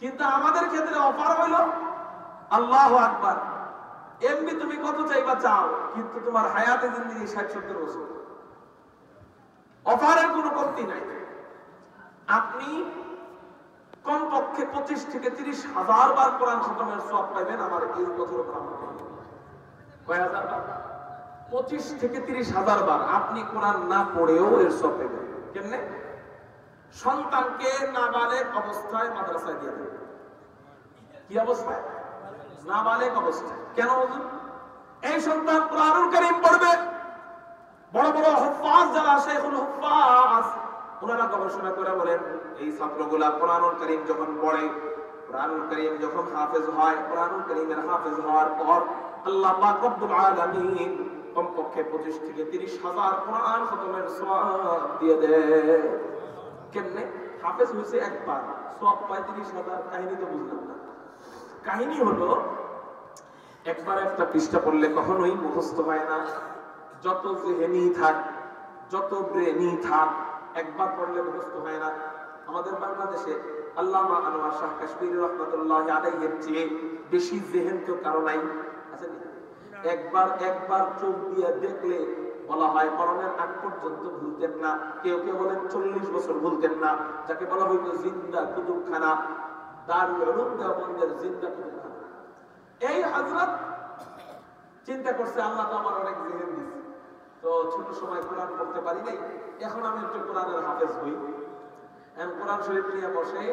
কিন্তু আমাদের ক্ষেত্রে অফার হইল আল্লাহু আকবার, এমবি তুমি কত চাইবা চাও, কিন্তু তোমার হায়াতে জিন্দেগি 60-70 বছর। অফারের কোনো কমতি নাই। আপনি কমপক্ষে 25 থেকে 30 হাজার বার কোরআন খতমের সওয়াব পাবেন আমার এই কথার উপর আমল করলে। কয় হাজার বার? 25 থেকে 30 হাজার বার আপনি কোরআন না পড়েও এর সওয়াব পাবেন। কেমনে? সন্তানকে নাবালেগ অবস্থায় মাদ্রাসায় দিয়ে দেবেন। কি অবস্থায়? নাবালেগ অবস্থায়। কেন হুজুর? এই সন্তান কোরআনুল কারীম পড়বে। বড় বড় হুফাজ যারা, শাইখুল হুফাজ, ওনারা গবেষণা করে বলেন এই ছাত্রগুলা কোরআনুল কারীম যখন পড়ে, কোরআনুল কারীম যখন হাফেজ হয়, কোরআনুল কারীমের হাফেজ হওয়ার পর আল্লাহ পাক রব্বুল আলামিন কমপক্ষে 25 থেকে 30 হাজার কোরআন খতমের সওয়াব দিয়ে দেয়। কেমনে? হাফেজ হইছে একবার, সওয়াব পায় 30 হাজার। কাহিনী তো বুঝলাম না। কাহিনী হলো, একবার একটা পৃষ্ঠা পড়লে কখনোই মুখস্থ হয় না। যত জেহেনি থাক, যত ব্রেনি থাক, একবার পড়লে মুখস্থ হয় না। আমাদের বাংলাদেশে আল্লামা আনোয়ার শাহ কাশ্মীরি রহমাতুল্লাহি আলাইহির চেয়ে বেশি জেহেন তো কারো নাই, আছে না? একবার চোখ দিয়ে দেখলে বলা হয় মরণের আগ পর্যন্ত ভুলতেন না। কেউ কেউ বলেন 40 বছর ভুলতেন না, যাকে বলা হইতো জিন্দা কুতুবখানা, দারুল উলুম দেওবন্দের জিন্দা কুতুবখানা। এই হযরত চিন্তা করছে আল্লাহ তো আমার অনেক জেহেন দিয়েছে, তো ছোট সময় কোরআন পড়তে পারি নাই, এখন আমি একটু কোরআনের হাফেজ হই। কোরআন শরীফ নিয়ে বসে,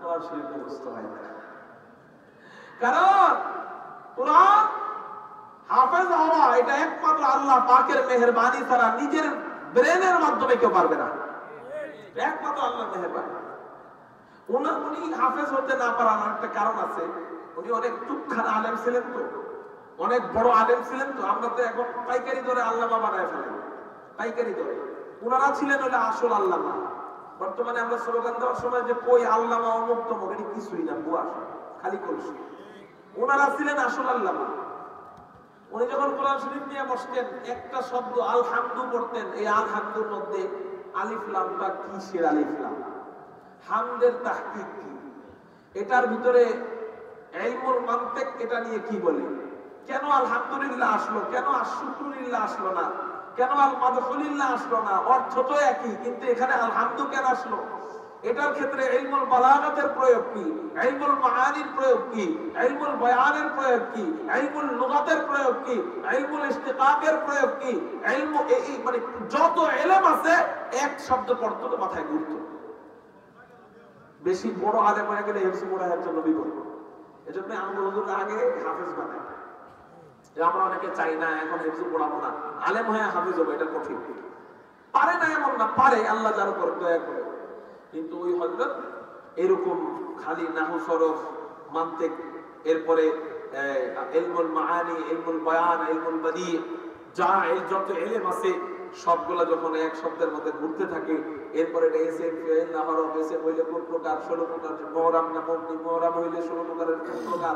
কোরআন শরীফ মুখস্থ হয় না। কারণ কোরআন হাফেজ হওয়া এটা একমাত্র আল্লাহ পাকের মেহেরবানি ছাড়া নিজের ব্রেনের মাধ্যমে কেউ পারবে না। একমাত্র আল্লাহর মেহেরবানি। উনি হাফেজ হতে না পারার একটা কারণ আছে, উনি অনেক টুকখানা আলেম ছিলেন, তো অনেক বড় আলেম ছিলেন। তো আমরা তো এখন পাইকারি দরে আল্লামা বানায় ফেলেন, পাইকারি দরে। ওনারা ছিলেন হলে আসল আল্লামা। বর্তমানে আমরা স্লোগান দেওয়ার সময় যে কই আল্লামা অমুক তমুক, এটি কিছুই না, বুয়া, খালি কলসি। ওনারা ছিলেন আসল আল্লামা। উনি যখন কোরআন শরীফ নিয়ে বসতেন, একটা শব্দ আলহামদু পড়তেন। এই আলহামদুর মধ্যে আলিফ লামটা কিসের আলিফ লাম, হামদের তাহকিক কি, এটার ভিতরে ইলমুল মানতিক এটা নিয়ে কি বলে, কেন আলহামদুলিল্লাহ আসলো, কেন আশশুকুরিল্লাহ আসলো না, কেন আল মাদহুলিল্লাহ আসলো না, অর্থ তো একই, কিন্তু এখানে আলহামদু কেন আসলো? এটার ক্ষেত্রে ইলমুল বালাগাতের প্রয়োগ কি, ইলমুল মাআনির প্রয়োগ কি, ইলমুল বয়ানের প্রয়োগ কি, ইলমুল লুগাতের প্রয়োগ কি, ইলমুল ইশতিকাকের প্রয়োগ কি, ইলম এই মানে যত ইলম আছে এক শব্দ পড়তে তো মাথায় ঘুরতো। বেশি বড় আলেম হয়ে গেলে হিফজ পড়ার জন্য বিপদ। এজন্য আমরা হুজুর আগে হাফেজ বানাই। আমরা অনেকে চাই না এখন হিফজ পড়াবো না, আলেম হয়ে হাফেজ হবে, এটা কঠিন। পারে না এমন না, পারে, আল্লাহ যার উপর দয়া করে। কিন্তু ওই হযরত এরকম খালি নাহু সরফ, মান্তিক, এরপরে ইলমুল মাআনি, ইলমুল বয়ান, ইলমুল বাদি, যা যত ইলম আছে সবগুলা যখন এক শব্দের মধ্যে ঘুরতে থাকে, এরপরে এটা ইসম, ফিল, নাহরফ, ইসম হইলে কোন প্রকার, 16 প্রকার, মুহরাম না মুবনি, মুহরাম হইলে 16 প্রকারের কোন প্রকার,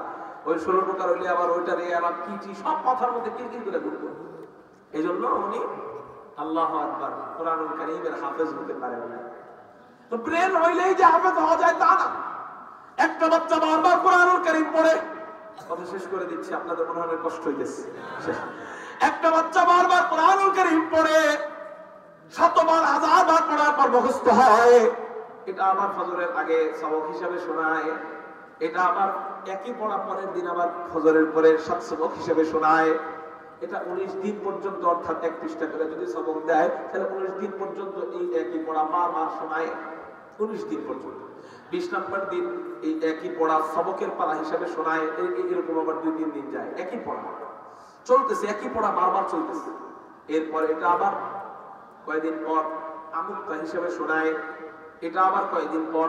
ওই 16 প্রকার হইলে আবার ওইটার আলাপ কি সব কথার মধ্যে কি করে ঘুরতো। এইজন্য উনি আল্লাহু আকবার কোরআনুল কারীমের হাফেজ হতে পারেন না। তো ব্রেন হইলেই যে হাফেজ হওয়া যায় তা না। একটা বাচ্চা বারবার কোরআনুল কারীম পড়ে, কথা শেষ করে দিচ্ছি, আপনাদের মনে হয় কষ্ট হইতেছে। একটা বাচ্চা বারবার কোরআনুল কারীম পড়ে, শতবার হাজারবার পড়ার পর মুখস্থ হয়, এটা আবার ফজরের আগে সবক হিসাবে শোনায়, এটা আবার একই পড়া পরের দিন আবার ফজরের পরে সবক হিসাবে শোনায়। এটা 19 দিন পর্যন্ত, অর্থাৎ 1 পৃষ্ঠা করে যদি সবক দেয় তাহলে 19 দিন পর্যন্ত এই একই পড়া বারবার শোনায়, 19 দিন পর্যন্ত। 20 নম্বর দিন এই একই পড়া সবকের পালা হিসাবে শোনায়, এরকম আবার 2-3 দিন যায়, একই পড়া চলতেছে, একই পড়া বারবার চলতেছে। এরপর এটা আবার কয়েকদিন পর আমুক্তা হিসাবে শোনায়, এটা আবার কয়েকদিন পর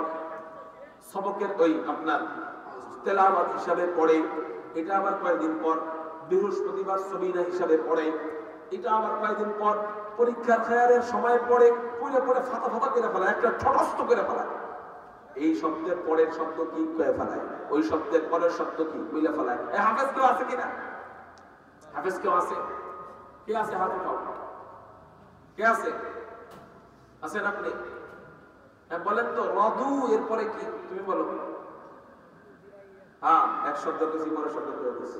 সবকের ওই আপনার তেলাওয়াত হিসাবে পড়ে, এটা আবার কয়েকদিন পর বৃহস্পতিবার সবিনা হিসাবে পড়ে, এটা আবার কয়েকদিন পর পরীক্ষার খায়ারের সময় পড়ে, পড়ে পড়ে ফাতা ফাতা করে ফেলায়, একটা ঠটস্থ করে ফেলায়। এই শব্দের পরের শব্দ কি করে ফেলায়, ওই শব্দের পরের শব্দ কি বলে ফেলায়। এই হাফেজ কেউ আছে কিনা? হাফেজ কেউ আছে? কে আছে? হাতে খাও, কে আছে? আছেন আপনি? বলেন তো, রদু এরপরে কি? তুমি বলো। হ্যাঁ, এক শব্দ কেছি, পরের শব্দ করে দিছি।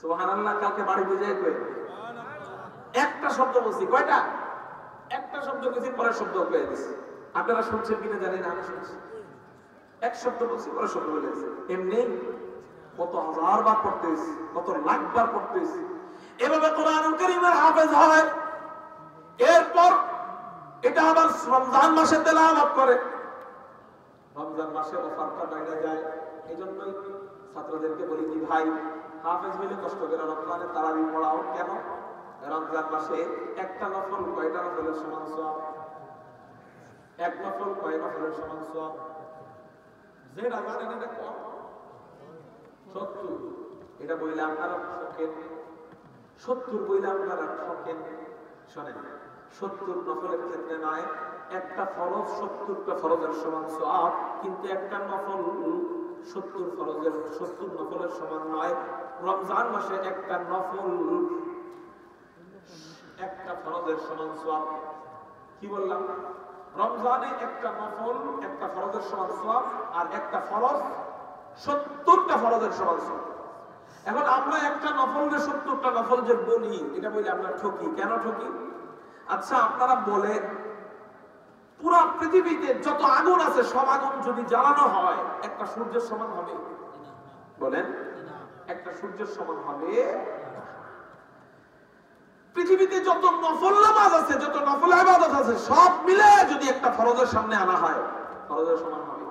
সুবহানাল্লাহ। কালকে বাড়ি বুঝাই কই একটা শব্দ বলছি, কয়টা? একটা শব্দ কেছি, পরের শব্দ কয়ে দিছি। আপনারা শুনছেন কিনা জানি না, আমি শুনছি। এক শব্দ বলছি, পরের শব্দ বলে দিছি। এমনি কত হাজার বার পড়তে হয়েছে, কত লাখ বার পড়তে হয়েছে। এভাবে কোরআনুল কারীমের হাফেজ হয়। এরপর এটা আবার রমজান মাসে তেলাওয়াত করে, রমজান মাসে অফারটা বাইরে যায়। এই জন্যই ছাত্রদেরকে বলি কি ভাই, হাফেজ হইলে কষ্ট করে রমজানে তারাবি পড়াও। কেন? রমজান মাসে একটা নফল কয়টা নফলের সমান সওয়াব? এক নফল কয় নফলের সমান সওয়াব? যে জানেন এটা কম, 70। এটা বইলে আপনারা ঠকেন, 70 বইলে আপনারা ঠকেন। শোনেন, 70 নফলের ক্ষেত্রে নয়, একটা ফরজ 70টা ফরজের সমান সওয়াব, কিন্তু একটা নফল 70 ফরজের 70 নফলের সমান নয়। রমজান মাসে একটা নফল একটা ফরজের সমান সওয়াব। কি বললাম? রমজানে একটা নফল একটা ফরজের সমান সওয়াব, আর একটা ফরজ 70টা ফরজের সমান সওয়াব। এখন আমরা একটা নফলকে 70টা নফল যে বলি, এটা বলে আমরা ঠকি। কেন ঠকি? আচ্ছা আপনারা বলেন, পুরো পৃথিবীতে যত আগুন আছে সব আগুন যদি জ্বালানো হয় একটা সূর্যের সমান হবে? বলেন, একটা সূর্যের সমান হবে? পৃথিবীতে যত নফল নামাজ আছে, যত নফল ইবাদত আছে, সব মিলে যদি একটা ফরজের সামনে আনা হয়, ফরজের সমান হবে?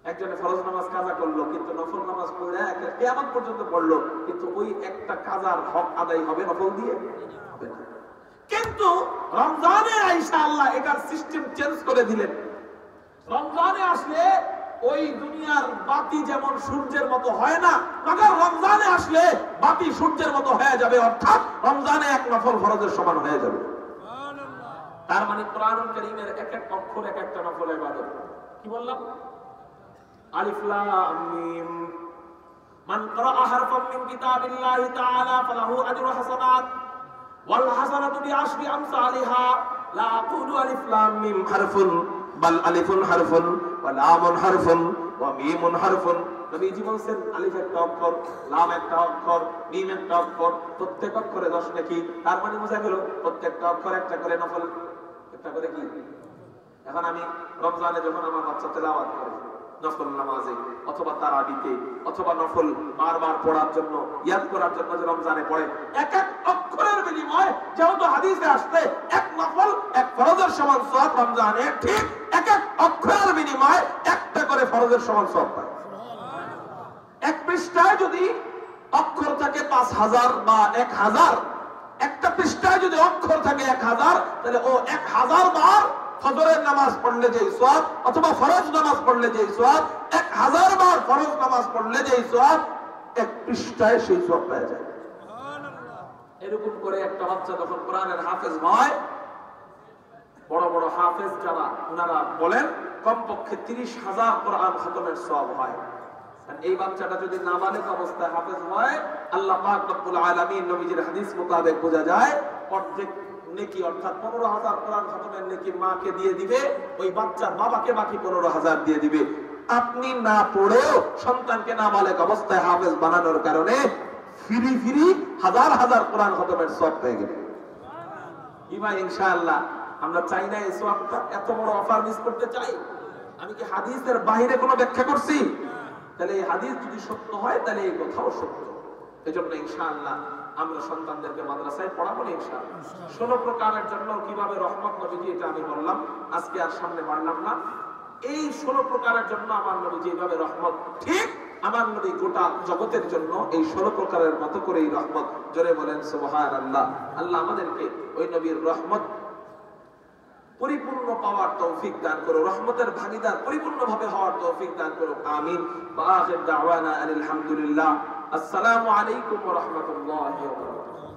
একজনে ফরজ নামাজ কাজা করলো, কিন্তু নফল নামাজ পড়ে কিয়ামত পর্যন্ত পড়লো, কিন্তু ওই একটা কাজার হক আদায় হবে নফল দিয়ে? হবে না। কিন্তু রমজানে আইসা আল্লাহ এটার সিস্টেম চেঞ্জ করে দিলেন। রমজানে আসলে ওই দুনিয়ার বাতি যেমন সূর্যের মতো হয় না, মगर রমজানে আসলে বাতি সূর্যের মতো হয়ে যাবে, অর্থাৎ রমজানে এক নফল ফরজের সমান হয়ে যাবে। তার মানে কোরআনুল কারীমের এক এক অক্ষর এক একটা নফল ইবাদত। কি বললাম? আলিফ লাম মিম, মান ক্বারা হারফান মিন কিতাবিল্লাহি তাআলা ফালাহু আজরু হাসানাত ওয়াল হাসানাতু বিআশরি আমসালিহা লা আকুলু আলিফ লাম মিম হারফুন বাল আলিফুন হারফুন ওয়া লামুন হারফুন ওয়া মিমুন হারফুন। নবীজি বলেন আলিফ একটা অক্ষর, লাম একটা অক্ষর, মিম একটা অক্ষর, প্রত্যেক অক্ষরে 10 নেকি। তার মানে বোঝা গেল প্রত্যেকটা অক্ষর একটা করে নফল, একটা করে কি। এখন আমি রমজানে যখন আমার বাচ্চা তেলাওয়াত করে নফল নামাজে অথবা তারাবিতে অথবা নফল বারবার পড়ার জন্য, ইয়াদ করার জন্য যে রমজানে পড়ে, এক এক অক্ষরের বিনিময়ে যেহেতু হাদিসে আসছে এক নফল এক ফরজের সমান সওয়াব, রমজানে ঠিক এক এক অক্ষরের বিনিময়ে একটা করে ফরজের সমান সওয়াব পায়। এক পৃষ্ঠায় যদি অক্ষর থাকে 5000 বা 1000, একটা পৃষ্ঠা পৃষ্ঠায় যদি অক্ষর থাকে 1000, তাহলে ও 1000 বার ফজরের নামাজ পড়লে যে সওয়াব, অথবা ফরজ নামাজ পড়লে যে সওয়াব, 1000 বার ফরজ নামাজ পড়লে যে সওয়াব, এক পৃষ্ঠায় সেই সওয়াব পাওয়া যায়। এরকম করে একটা বাচ্চা যখন কোরআনের হাফেজ হয়, বড় বড় হাফেজ যারা ওনারা বলেন কমপক্ষে 30,000 কোরআন খতমের সওয়াব হয়। আর এই বাচ্চাটা যদি নাবালেগ অবস্থায় হাফেজ হয়, আল্লাহ পাক রব্বুল আলামিন নবীজির হাদিস মোতাবেক বোঝা যায় অর্ধেক নেকি, অর্থাৎ 15,000 কোরআন খতমের নেকি মাকে দিয়ে দিবে, ওই বাচ্চার বাবাকে বাকি 15,000 দিয়ে দিবে। আপনি না পড়েও সন্তানকে নাবালেগ অবস্থায় হাফেজ বানানোর কারণে ফিরি ফিরি হাজার হাজার কোরআন খতমের সওয়াব পেয়ে গেলেন। কি ভাই, ইনশাআল্লাহ আমরা চাই না এই সওয়াবটা? এত বড় অফার মিস করতে চাই? আমি কি হাদিসের বাইরে কোনো ব্যাখ্যা করছি? তাহলে এই হাদিস যদি সত্য হয়, তাহলে এই কথাও সত্য। এজন্য ইনশাআল্লাহ আমরা সন্তানদেরকে মাদ্রাসায় পড়াবো ইনশাআল্লাহ। 16 প্রকারের জন্য কিভাবে রহমত নবীজি, এটা আমি বললাম, আজকে আর সামনে বাড়লাম না। এই 16 প্রকারের জন্য আমার নবীজি এইভাবে রহমত, ঠিক আমার নবী গোটা জগতের জন্য এই 16 প্রকারের মতো করে এই রহমত। জোরে বলেন সুবহানাল্লাহ। আল্লাহ আমাদেরকে ওই নবীর রহমত পরিপূর্ণ পাওয়ার তৌফিক দান করো, রহমতের ভাগীদার পরিপূর্ণভাবে হওয়ার তৌফিক দান করো, আমিন। ওয়া আখির দাওয়ানা আলহামদুলিল্লাহ। আসসালামু আলাইকুম ওয়া রাহমাতুল্লাহি ওয়া বারাকাতুহু।